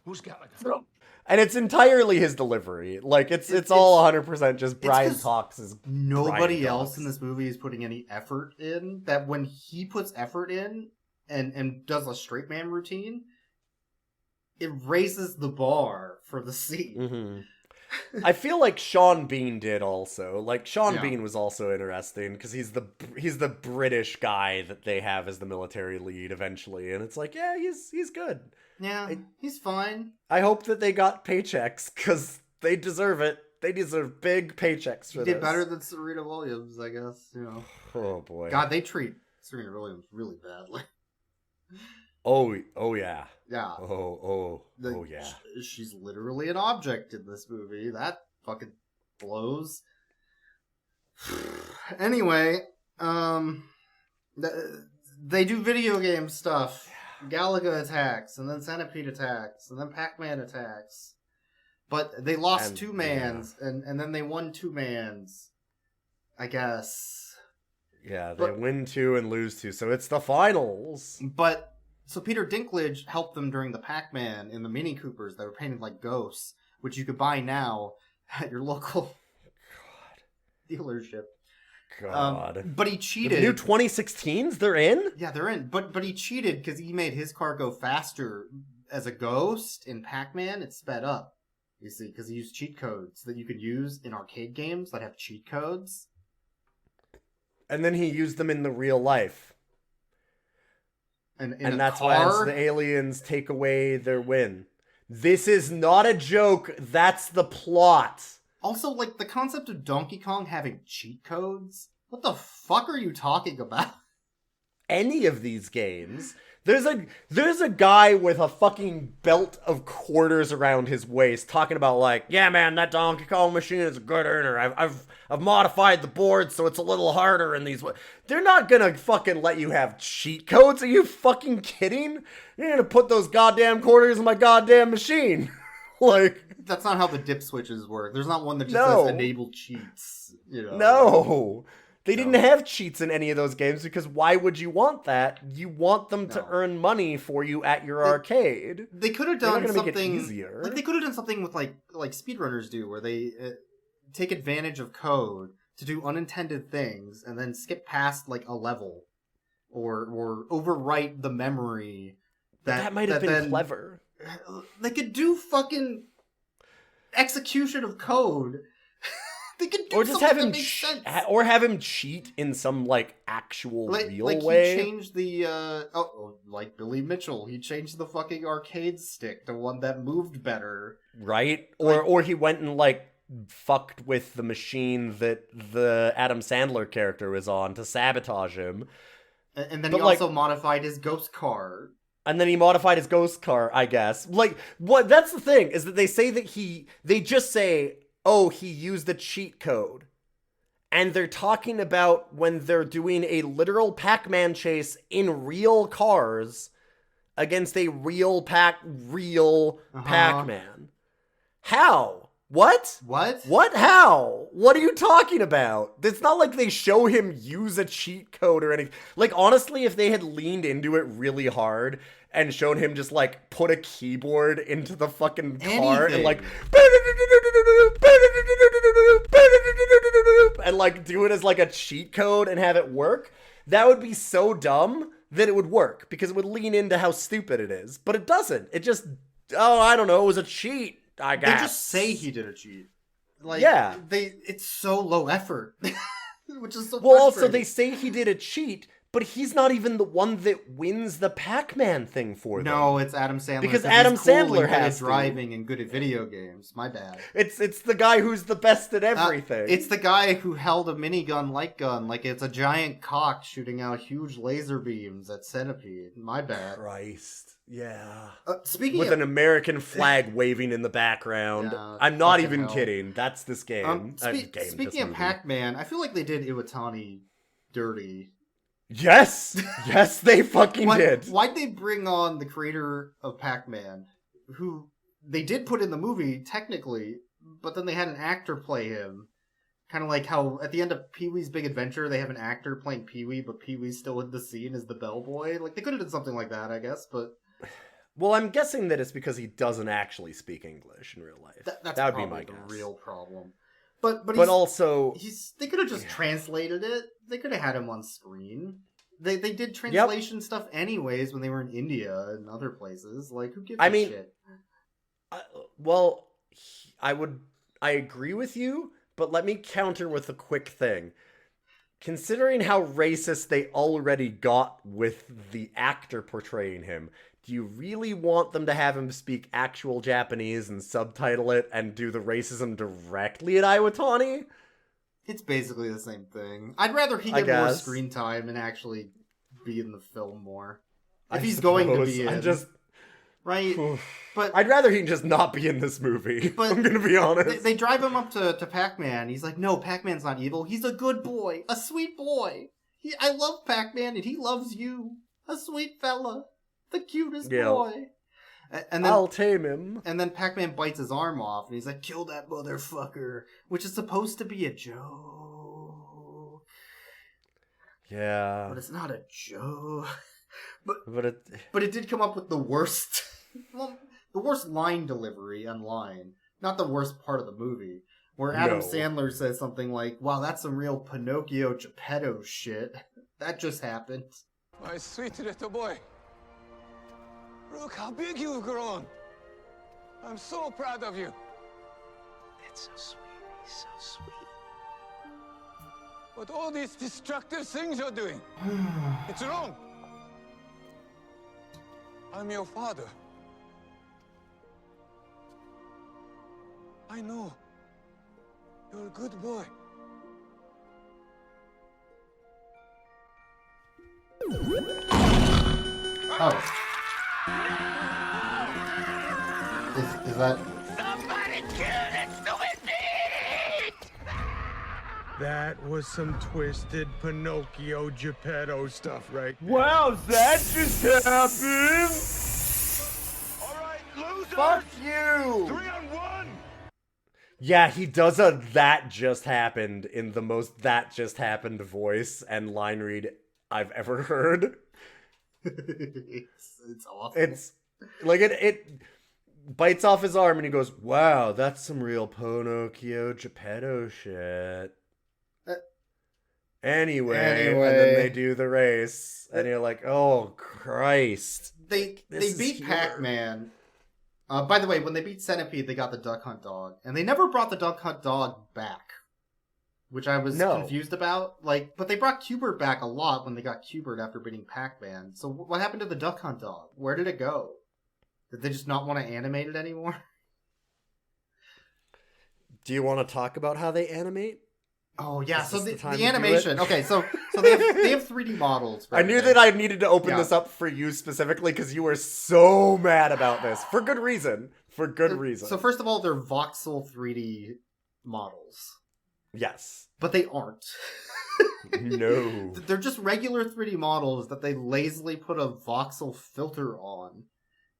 Who's Galaga? And it's entirely his delivery. Like, it's all 100% just Brian Cox's. Nobody else in this movie is putting any effort in. That when he puts effort in and does a straight man routine, it raises the bar for the scene. Mm-hmm. I feel like Sean Bean did also. Like, Sean Bean was also interesting because he's the British guy that they have as the military lead eventually, and it's like, yeah, he's good. Yeah, he's fine. I hope that they got paychecks because they deserve it. They deserve big paychecks for this. He did better than Serena Williams, I guess. You know. Oh boy. God, they treat Serena Williams really badly. Oh yeah. Yeah. Oh yeah. She's literally an object in this movie. That fucking blows. Anyway, they do video game stuff. Galaga attacks, and then Centipede attacks, and then Pac-Man attacks. But they lost two mans, and then they won two mans, I guess. Yeah, they win two and lose two, so it's the finals. But, so Peter Dinklage helped them during the Pac-Man in the Mini Coopers that were painted like ghosts, which you could buy now at your local dealership. God. But he cheated. The new 2016s, they're in? Yeah, they're in. But he cheated because he made his car go faster as a ghost in Pac-Man. It sped up, you see, because he used cheat codes that you could use in arcade games that have cheat codes. And then he used them in the real life. And that's why the aliens take away their win. This is not a joke. That's the plot. Also, like, the concept of Donkey Kong having cheat codes? What the fuck are you talking about? Any of these games. There's a guy with a fucking belt of quarters around his waist talking about, like, yeah, man, that Donkey Kong machine is a good earner. I've modified the board so it's a little harder in these. They're not gonna fucking let you have cheat codes. Are you fucking kidding? You're gonna put those goddamn quarters in my goddamn machine. Like, that's not how the dip switches work. There's not one that just says enable cheats. You know? No. They didn't have cheats in any of those games because why would you want that? You want them to earn money for you at your arcade. They could have done something make it easier. Like they could have done something with like speedrunners do, where they take advantage of code to do unintended things and then skip past like a level or overwrite the memory. That might have been clever. They could do fucking execution of code. They could do or just have him or have him cheat in some like actual real way. He changed the like Billy Mitchell, he changed the fucking arcade stick to one that moved better. Right? Or he went and like fucked with the machine that the Adam Sandler character was on to sabotage him. And then he also modified his ghost car. And then he modified his ghost car, I guess. Like, what? That's the thing, is that they say that they just say, oh, he used a cheat code. And they're talking about when they're doing a literal Pac-Man chase in real cars against a real Pac-Man. How? What? What? How? What are you talking about? It's not like they show him use a cheat code or anything. Like, honestly, if they had leaned into it really hard and shown him just, like, put a keyboard into the fucking car and, like, and, like, do it as, like, a cheat code and have it work, that would be so dumb that it would work because it would lean into how stupid it is. But it doesn't. It just, I don't know, it was a cheat. I guess. They just say he did a cheat. Like, it's so low effort. Which is so well, frustrating. also, they say he did a cheat, But he's not even the one that wins the Pac-Man thing for them. No, it's Adam Sandler. Because he's Adam cool Sandler and good has at to. driving and good at video games. My bad. It's the guy who's the best at everything. It's the guy who held a minigun light gun like it's a giant cock shooting out huge laser beams at Centipede. My bad. Christ. Yeah. Speaking with of... an American flag waving in the background. Yeah, I'm not fucking even hell. kidding. That's this game. Speaking of Pac-Man, I feel like they did Iwatani dirty. Yes! Yes, they fucking did. Why'd they bring on the creator of Pac-Man, who they did put in the movie, technically, but then they had an actor play him? Kind of like how at the end of Pee-wee's Big Adventure, they have an actor playing Pee-wee, but Pee-wee's still in the scene as the bellboy. Like, they could have done something like that, I guess, but... Well, I'm guessing that it's because he doesn't actually speak English in real life. That's that would probably be my the guess. real problem. But also... they could have just translated it. They could have had him on screen. They did translation stuff anyways when they were in India and other places. Like, who gives a shit? I agree with you, but let me counter with a quick thing. Considering how racist they already got with the actor portraying him, do you really want them to have him speak actual Japanese and subtitle it and do the racism directly at Iwatani? It's basically the same thing. I'd rather he get more screen time and actually be in the film more. If he's going to be in. Right? But I'd rather he just not be in this movie. But I'm gonna be honest. They drive him up to Pac-Man. He's like, no, Pac-Man's not evil. He's a good boy. A sweet boy. I love Pac-Man and he loves you. A sweet fella. The cutest boy. And then, I'll tame him. And then Pac-Man bites his arm off and he's like, kill that motherfucker. Which is supposed to be a joke. Yeah. But it's not a joke. But it did come up with the worst... Well, the worst line delivery online. Not the worst part of the movie. Where Adam Sandler says something like, wow, that's some real Pinocchio Geppetto shit. That just happened. My sweet little boy. Look how big you've grown. I'm so proud of you. It's so sweet. He's so sweet. But all these destructive things you're doing, it's wrong. I'm your father. I know. You're a good boy. Oh. Is that... Somebody kill that stupid beast! That was some twisted Pinocchio Geppetto stuff, right? Wow, that just happened! Alright, losers! Fuck you! 3-on-1! Yeah, he does a "that just happened" in the most "that just happened" voice and line read I've ever heard. It's awful. It's like it bites off his arm and he goes, wow, that's some real Pinocchio Geppetto shit. Anyway, and then they do the race, and you're like, oh, Christ. They beat Pac-Man. By the way, when they beat Centipede, they got the Duck Hunt dog. And they never brought the Duck Hunt dog back. Which I was confused about. But they brought Q*bert back a lot when they got Q*bert after beating Pac-Man. So what happened to the Duck Hunt dog? Where did it go? Did they just not want to animate it anymore? Do you want to talk about how they animate? Oh, yeah. Is So this the time to animation. do it? Okay, so they have 3D models. I knew that I needed to open this up for you specifically because you were so mad about this. For good reason. So first of all, they're voxel 3D models. Yes. But they aren't. No. They're just regular 3D models that they lazily put a voxel filter on.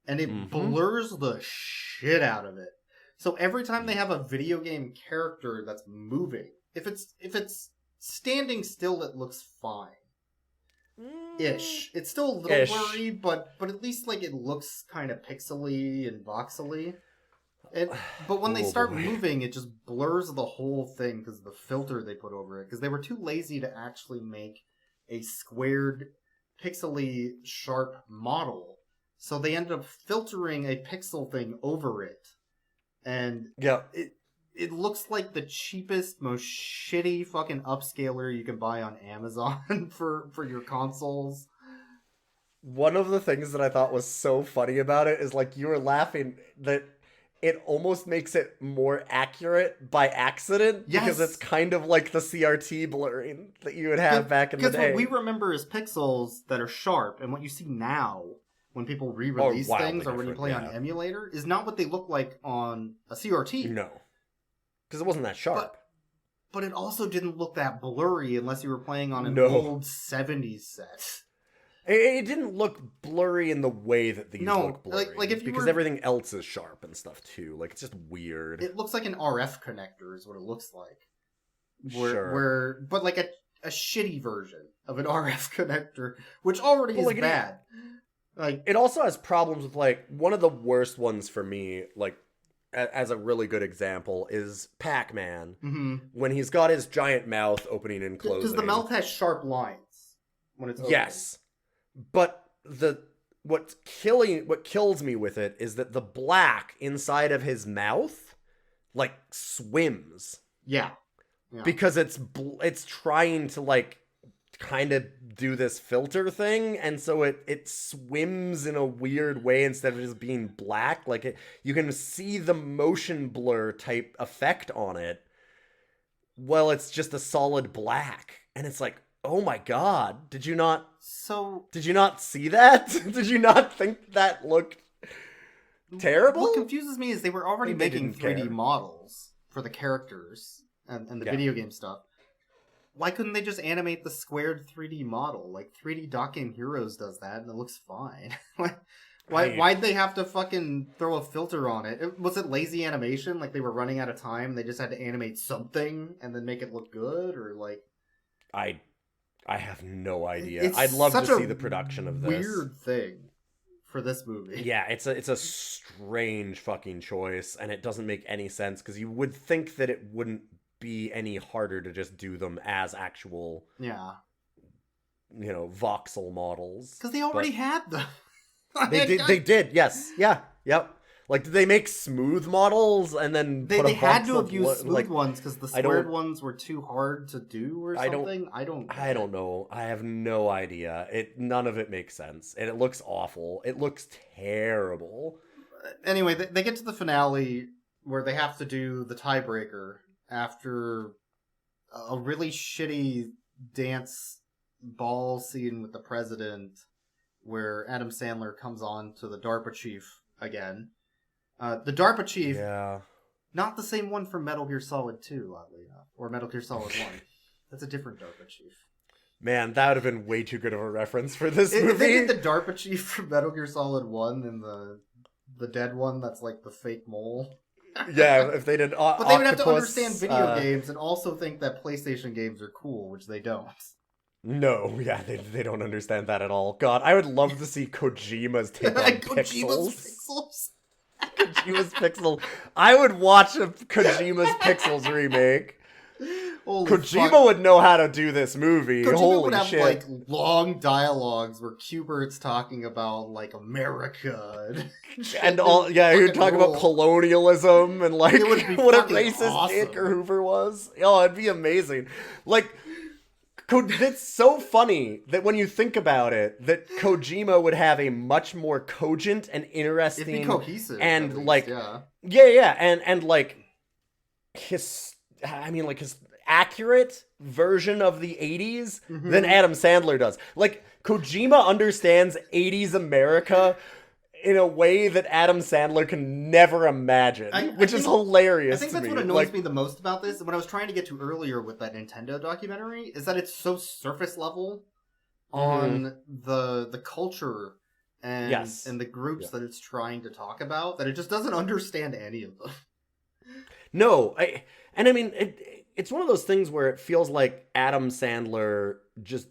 And it blurs the shit out of it. So every time they have a video game character that's moving, if it's standing still, it looks fine. Ish. It's still a little blurry, but at least it looks kind of pixely and voxely. But when they start moving, it just blurs the whole thing because of the filter they put over it. Because they were too lazy to actually make a squared, pixely sharp model. So they ended up filtering a pixel thing over it. And it looks like the cheapest, most shitty fucking upscaler you can buy on Amazon for your consoles. One of the things that I thought was so funny about it is like you were laughing that it almost makes it more accurate by accident because it's kind of like the CRT blurring that you would have back in the day. Because what we remember is pixels that are sharp, and what you see now when people re-release things or when you play on emulator is not what they look like on a CRT. No. Because it wasn't that sharp. But it also didn't look that blurry unless you were playing on an old 70s set. It didn't look blurry in the way that these look blurry. Like if you because everything else is sharp and stuff too. Like it's just weird. It looks like an RF connector is what it looks like. Sure. But like a shitty version of an RF connector, which already is bad. Like it also has problems with like one of the worst ones for me, like as a really good example, is Pac-Man when he's got his giant mouth opening and closing. Because the mouth has sharp lines when it's open. Yes. But what kills me with it is that the black inside of his mouth like swims. Yeah. Because it's trying to like kind of do this filter thing, and so it swims in a weird way instead of just being black. Like you can see the motion blur type effect on it. Well, it's just a solid black, and it's like, oh my god, did you not see that? Did you not think that looked terrible? What confuses me is they were already making 3D models for the characters and the video game stuff. Why couldn't they just animate the squared 3D model? Like 3D Dock Game Heroes does that and it looks fine. Why'd they have to fucking throw a filter on it? Was it lazy animation? Like they were running out of time, they just had to animate something and then make it look good? Or like... I have no idea. I'd love to see the production of this. Weird thing for this movie. Yeah, it's a strange fucking choice, and it doesn't make any sense because you would think that it wouldn't be any harder to just do them as actual, voxel models. Because they already had them. They did. Yes. Yeah. Yep. Like, did they make smooth models and then they had to have used smooth ones because the squared ones were too hard to do or something? I don't know. I have no idea. None of it makes sense. And it looks awful. It looks terrible. Anyway, they get to the finale where they have to do the tiebreaker after a really shitty dance ball scene with the president where Adam Sandler comes on to the DARPA chief again. The DARPA chief, not the same one from Metal Gear Solid 2, oddly enough, or Metal Gear Solid 1. That's a different DARPA chief. Man, that would have been way too good of a reference for this movie. If they did the DARPA chief from Metal Gear Solid 1 and the dead one that's like the fake mole. Yeah, if they did But they would have to understand video games and also think that PlayStation games are cool, which they don't. No, yeah, they don't understand that at all. God, I would love to see Kojima's take on Pixels. Kojima's Pixel. I would watch a Kojima's Pixels remake. Kojima would know how to do this movie. Kojima Holy would have shit. like long dialogies where Kubert's talking about like America and all he would talk about colonialism and like what a racist awesome. J. Edgar Hoover was. Oh, it'd be amazing. Like it's so funny that when you think about it, that Kojima would have a much more cogent and interesting, it'd be cohesive, and least, like, and like his accurate version of the 80s than Adam Sandler does. Like Kojima understands 80s America in a way that Adam Sandler can never imagine, which is hilarious. I think that's to me. what annoys me the most about this. What I was trying to get to earlier with that Nintendo documentary is that it's so surface level on the culture and the groups that it's trying to talk about that it just doesn't understand any of them. No, it's one of those things where it feels like Adam Sandler just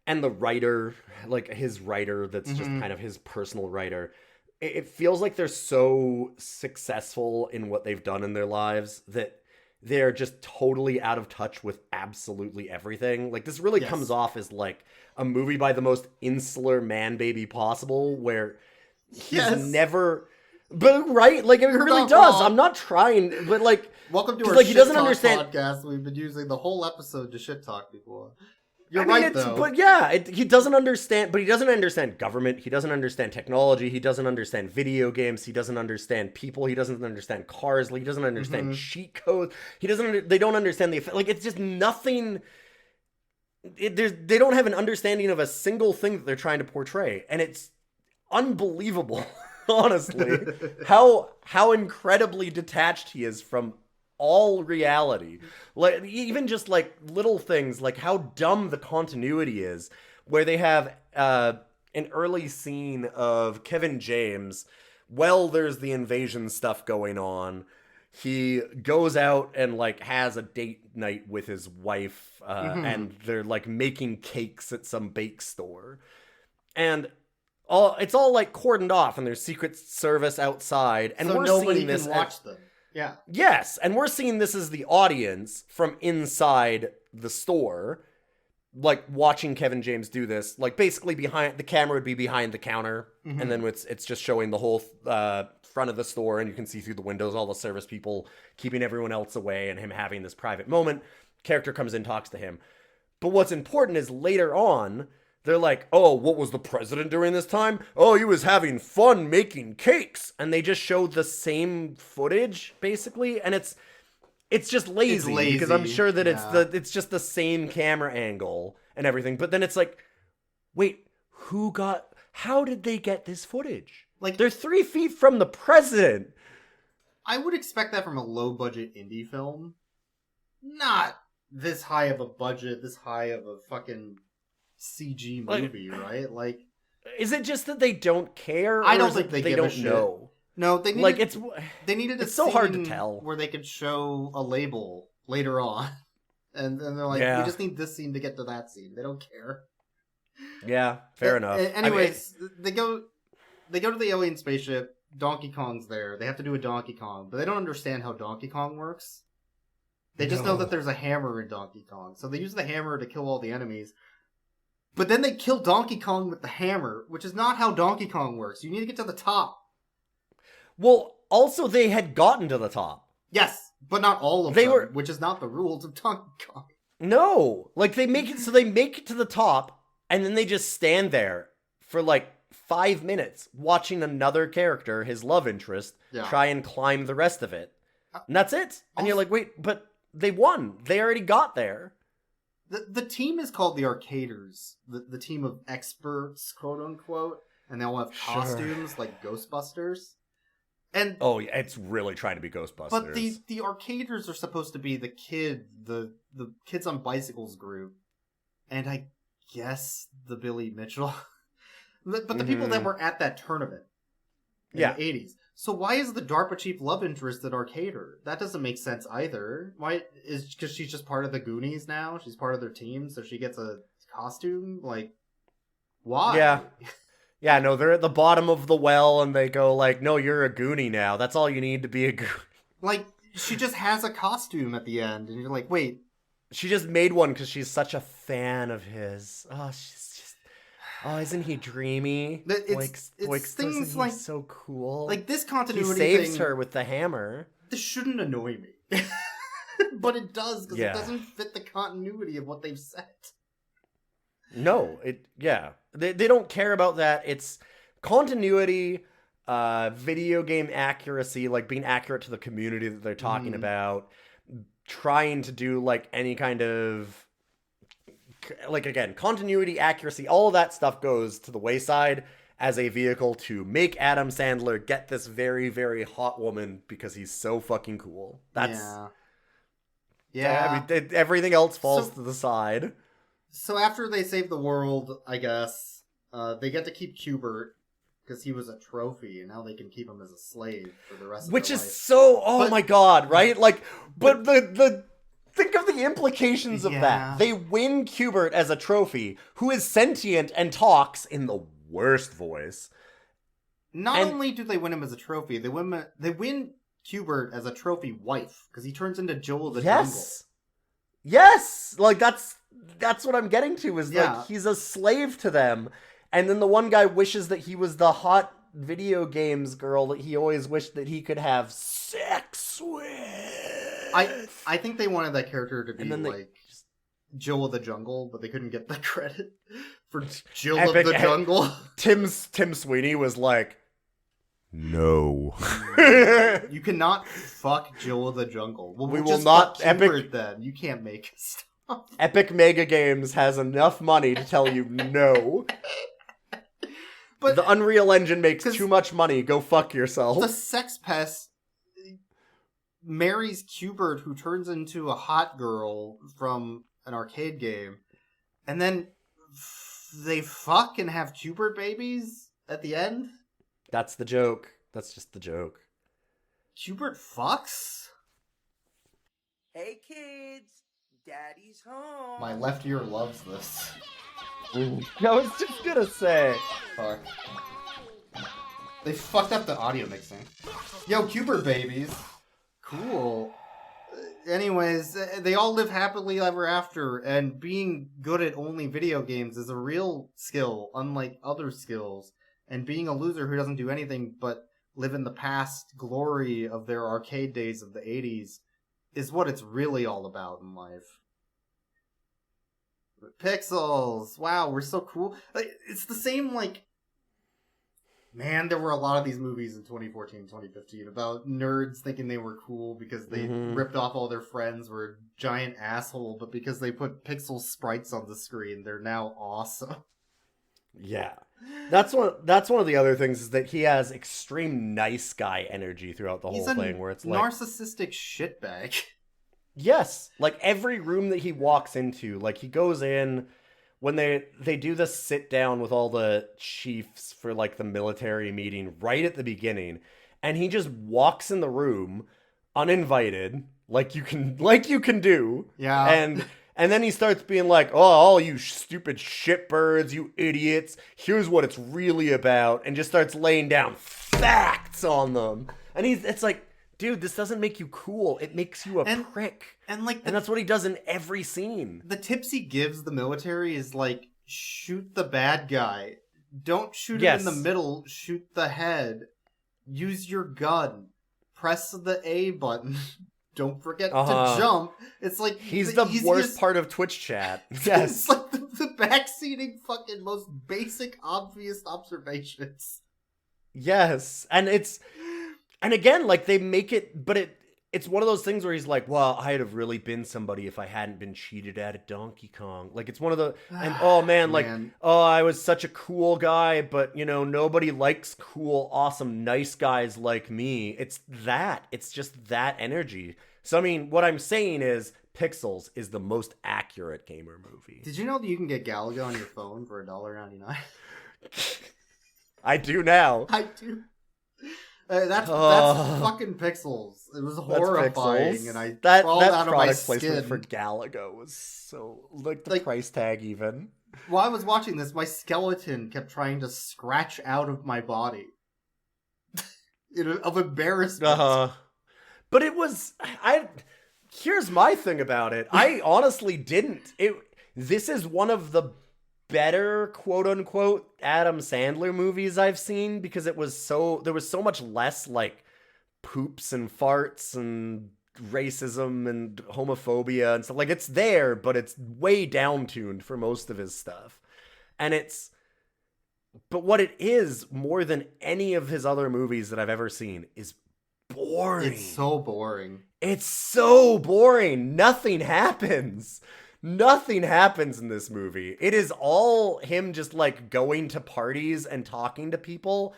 and the writer, like his writer, that's just kind of his personal writer. It feels like they're so successful in what they've done in their lives that they're just totally out of touch with absolutely everything. Like this really comes off as like a movie by the most insular man baby possible, where he's never But right, like it really not does. wrong. I'm not trying, but like, Welcome to 'cause, our like, shit he doesn't talk understand. podcast. We've been using the whole episode to shit talk people. You're I mean, right, though. But yeah, he doesn't understand. But he doesn't understand government. He doesn't understand technology. He doesn't understand video games. He doesn't understand people. He doesn't understand cars. Like, he doesn't understand cheat codes. He doesn't. They don't understand the effect. Like, it's just nothing. They don't have an understanding of a single thing that they're trying to portray, and it's unbelievable, honestly, how incredibly detached he is from all reality. Like, even just like little things, like how dumb the continuity is, where they have an early scene of Kevin James. Well, there's the invasion stuff going on. He goes out and like has a date night with his wife, and they're like making cakes at some bake store, and it's all like cordoned off, and there's Secret Service outside, and so we're nobody seeing this can watch them. Yeah. Yes, and we're seeing this as the audience from inside the store, like watching Kevin James do this. Like basically behind the camera would be behind the counter, and then it's just showing the whole front of the store, and you can see through the windows all the service people keeping everyone else away, and him having this private moment. Character comes in, talks to him. But what's important is later on, they're like, oh, what was the president doing this time? Oh, he was having fun making cakes. And they just showed the same footage, basically. And it's just lazy, because I'm sure that it's just the same camera angle and everything. But then it's like, wait, how did they get this footage? Like, they're 3 feet from the president. I would expect that from a low-budget indie film. Not this high of a budget, this high of a fucking CG movie, right? Like, is it just that they don't care? I don't think they give don't a shit. know. No, they needed, like they needed. It's so hard to tell where they could show a label later on, and they're like, we just need this scene to get to that scene. They don't care. Yeah, fair enough. Anyways, they go to the alien spaceship. Donkey Kong's there. They have to do a Donkey Kong, but they don't understand how Donkey Kong works. They just know that there's a hammer in Donkey Kong, so they use the hammer to kill all the enemies. But then they kill Donkey Kong with the hammer, which is not how Donkey Kong works. You need to get to the top. Well, also they had gotten to the top. Yes, but not all of them, which is not the rules of Donkey Kong. No, like they make it to the top, and then they just stand there for like 5 minutes watching another character, his love interest, try and climb the rest of it. And that's it. And you're like, wait, but they won. They already got there. The team is called the Arcaders, the team of experts, quote unquote, and they all have costumes like Ghostbusters. And oh yeah, it's really trying to be Ghostbusters. But the Arcaders are supposed to be the kids on bicycles group, and I guess the Billy Mitchell, but the people that were at that tournament in the 80s. So why is the DARPA chief love interest at Arcader? That doesn't make sense either. Why is because she's just part of the Goonies now? She's part of their team, so she gets a costume? Like, why? Yeah. Yeah, no, they're at the bottom of the well, and they go like, no, you're a Goonie now. That's all you need to be a Goonie. Like, she just has a costume at the end, and you're like, wait. She just made one because she's such a fan of his. Oh, she's just... Oh, isn't he dreamy? It's things like so cool. Like this continuity he saves thing, her with the hammer. This shouldn't annoy me, but it does because it doesn't fit the continuity of what they've set. No, they don't care about that. It's continuity, video game accuracy, like being accurate to the community that they're talking about, trying to do like any kind of. Like, again, continuity, accuracy, all of that stuff goes to the wayside as a vehicle to make Adam Sandler get this very, very hot woman because he's so fucking cool. That's... Yeah. I mean, everything else falls to the side. So after they save the world, I guess, they get to keep Hubert because he was a trophy, and now they can keep him as a slave for the rest of their life. Which is so... Oh my god, right? Like, but the think of the implications of that. They win Hubert as a trophy, who is sentient and talks in the worst voice. Not only do they win him as a trophy, they win Hubert as a trophy wife, because he turns into Joel the Jungle. Yes! Like, that's what I'm getting to, is like, he's a slave to them, and then the one guy wishes that he was the hot video games girl that he always wished that he could have sex with. I think they wanted that character to be like Jill of the Jungle, but they couldn't get the credit for Jill of the Jungle. Tim Sweeney was like, no. You cannot fuck Jill of the Jungle. Well, we will will not. Epic then. You can't make stuff. Epic Mega Games has enough money to tell you no. But the Unreal Engine makes too much money. Go fuck yourself. The sex pest marries Qbert, who turns into a hot girl from an arcade game, and then they fuck and have Qbert babies at the end. That's the joke. That's just the joke. Qbert fucks? Hey kids, Daddy's home. My left ear loves this. I was just gonna say. Fuck. They fucked up the audio mixing. Yo, Qbert babies. Cool. Anyways, they all live happily ever after, and being good at only video games is a real skill, unlike other skills. And being a loser who doesn't do anything but live in the past glory of their arcade days of the 80s is what it's really all about in life. Pixels! Wow, we're so cool. It's the same, like... Man, there were a lot of these movies in 2014, 2015 about nerds thinking they were cool because they ripped off all their friends, were a giant asshole, but because they put pixel sprites on the screen, they're now awesome. Yeah. That's one of the other things is that he has extreme nice guy energy throughout the whole thing, where it's like narcissistic shitbag. Yes, like every room that he walks into, like he goes in when they do the sit down with all the chiefs for like the military meeting right at the beginning, and he just walks in the room uninvited, like you can do. Yeah. And then he starts being like, oh, all you stupid shitbirds, you idiots, here's what it's really about, and just starts laying down facts on them. And it's like, dude, this doesn't make you cool. It makes you a prick. And that's what he does in every scene. The tips he gives the military is like, shoot the bad guy. Don't shoot him in the middle, shoot the head. Use your gun. Press the A button. Don't forget to jump. It's like he's the worst part of Twitch chat. Yes. It's like the backseating fucking most basic, obvious observations. Yes. And again, like they make it, but it's one of those things where he's like, well, I'd have really been somebody if I hadn't been cheated at Donkey Kong. Like it's one of the, and oh man, like, oh, I was such a cool guy, but you know, nobody likes cool, awesome, nice guys like me. It's just that energy. So, I mean, what I'm saying is Pixels is the most accurate gamer movie. Did you know that you can get Galaga on your phone for $1.99? I do now. I do. That's fucking Pixels. It was horrifying, and I crawled out of my skin. Placement for Galaga was so like the price tag even. While I was watching this, my skeleton kept trying to scratch out of my body of embarrassment. But it was here's my thing about it. I honestly didn't. This is one of the better quote unquote Adam Sandler movies I've seen because there was so much less like poops and farts and racism and homophobia and stuff. Like it's there, but it's way down tuned for most of his stuff. But what it is more than any of his other movies that I've ever seen is boring. It's so boring. It's so boring. Nothing happens. Nothing happens in this movie. It is all him just like going to parties and talking to people.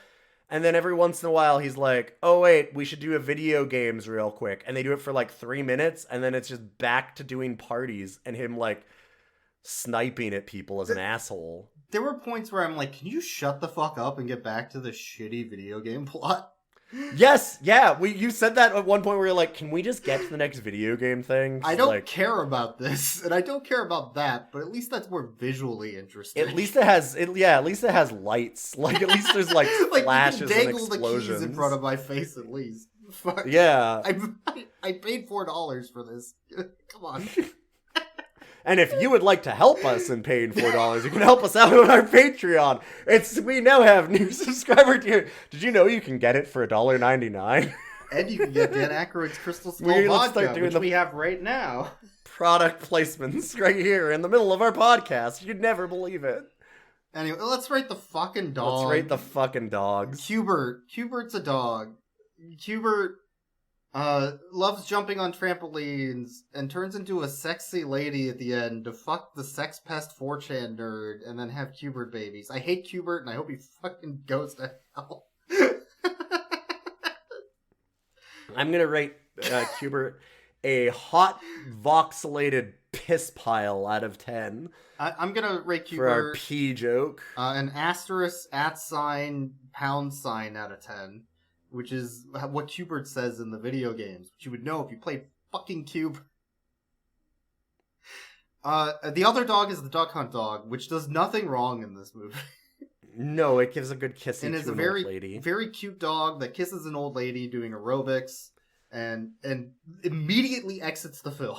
And then every once in a while he's like, oh wait, we should do a video games real quick. And they do it for like 3 minutes. And then it's just back to doing parties and him like sniping at people as an asshole. There were points where I'm like, can you shut the fuck up and get back to the shitty video game plot? Yes, yeah. You said that at one point where you're like, can we just get to the next video game thing? I don't care about this, and I don't care about that, but at least that's more visually interesting. At least it has lights. Like, at least there's like flashes and explosions. The keys in front of my face at least. Fuck. Yeah. I paid $4 for this. Come on. And if you would like to help us in paying $4, you can help us out on our Patreon. We now have new subscriber tier. Did you know you can get it for $1.99? And you can get Dan Aykroyd's Crystal Skull Let's vodka, start doing which we have right now. Product placements right here in the middle of our podcast. You'd never believe it. Anyway, let's rate the fucking dog. Let's rate the fucking dogs. Cubert's a dog. Cubert loves jumping on trampolines and turns into a sexy lady at the end to fuck the sex pest 4chan nerd and then have Cubert babies. I hate Cubert and I hope he fucking goes to hell. I'm gonna rate Cubert a hot voxelated piss pile out of 10. I'm gonna rate Cubert for our P joke. An asterisk @ sign pound sign out of 10, which is what Cubert says in the video games, which you would know if you played fucking Cube. The other dog is the Duck Hunt dog, which does nothing wrong in this movie. No, it gives a good kissing and it's to a an very, old lady. very cute dog that kisses an old lady doing aerobics and immediately exits the film.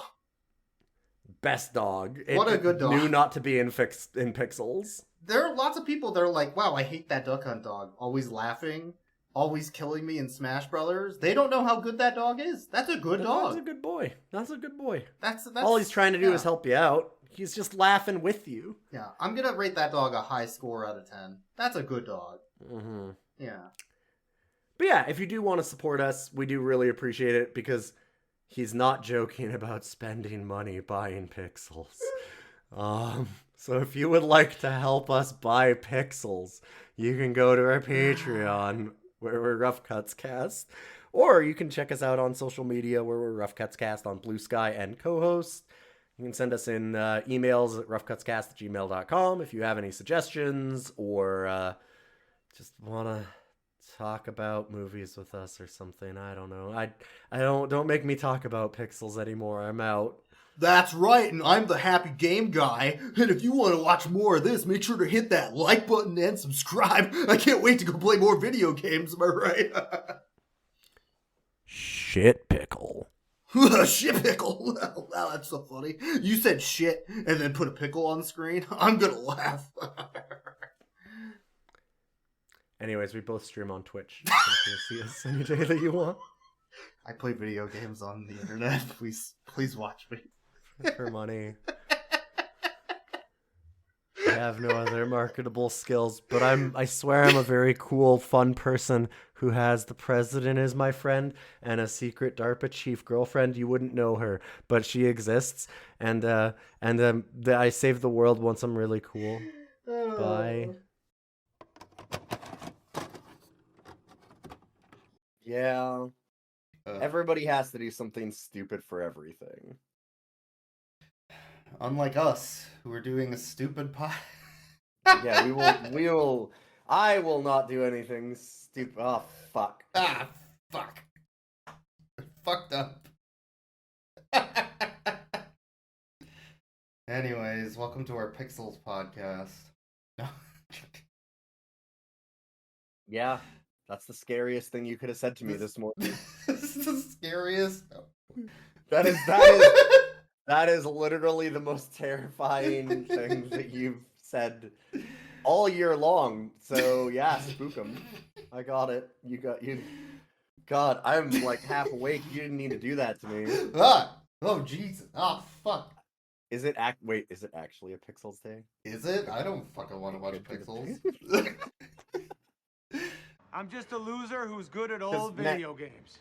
Best dog. What a good dog. Knew not to be in pixels. There are lots of people that are like, wow, I hate that Duck Hunt dog. Always laughing, always killing me in Smash Brothers. They don't know how good that dog is. That's a good dog. That's a good boy. That's a good boy. That's all he's trying to do is help you out. He's just laughing with you. Yeah, I'm gonna rate that dog a high score out of 10. That's a good dog. Mm-hmm. Yeah. But yeah, if you do want to support us, we do really appreciate it because he's not joking about spending money buying pixels. So if you would like to help us buy pixels, you can go to our Patreon where we're Rough Cuts Cast, or you can check us out on social media where we're Rough Cuts Cast on Blue Sky and co-host. You can send us in emails at roughcutscast@gmail.com if you have any suggestions or just want to talk about movies with us or something. I don't know. Don't make me talk about pixels anymore. I'm out. That's right, and I'm the Happy Game Guy. And if you want to watch more of this, make sure to hit that like button and subscribe. I can't wait to go play more video games, am I right? Shit pickle. Shit pickle. Wow, that's so funny. You said shit and then put a pickle on the screen. I'm gonna laugh. Anyways, we both stream on Twitch. You can see us any day that you want. I play video games on the internet. Please watch me. For money. I have no other marketable skills, but I swear I'm a very cool, fun person who has the president as my friend and a secret DARPA chief girlfriend. You wouldn't know her, but she exists, and I save the world once I'm really cool. Bye. Yeah. Everybody has to do something stupid for everything. Unlike us, who are doing a stupid pod. Yeah, we will. I will not do anything stupid. Oh, fuck. Ah, fuck. Fucked up. Anyways, welcome to our Pixels podcast. Yeah, that's the scariest thing you could have said to me this morning. This is the scariest. That is literally the most terrifying thing that you've said all year long. So yeah, spook 'em. I got it. You. God, I'm like half awake. You didn't need to do that to me. Ah! Oh Jesus! Ah, fuck! Is it Is it actually a Pixels day? Is it? I don't fucking want to watch Pixels. I'm just a loser who's good at old video games.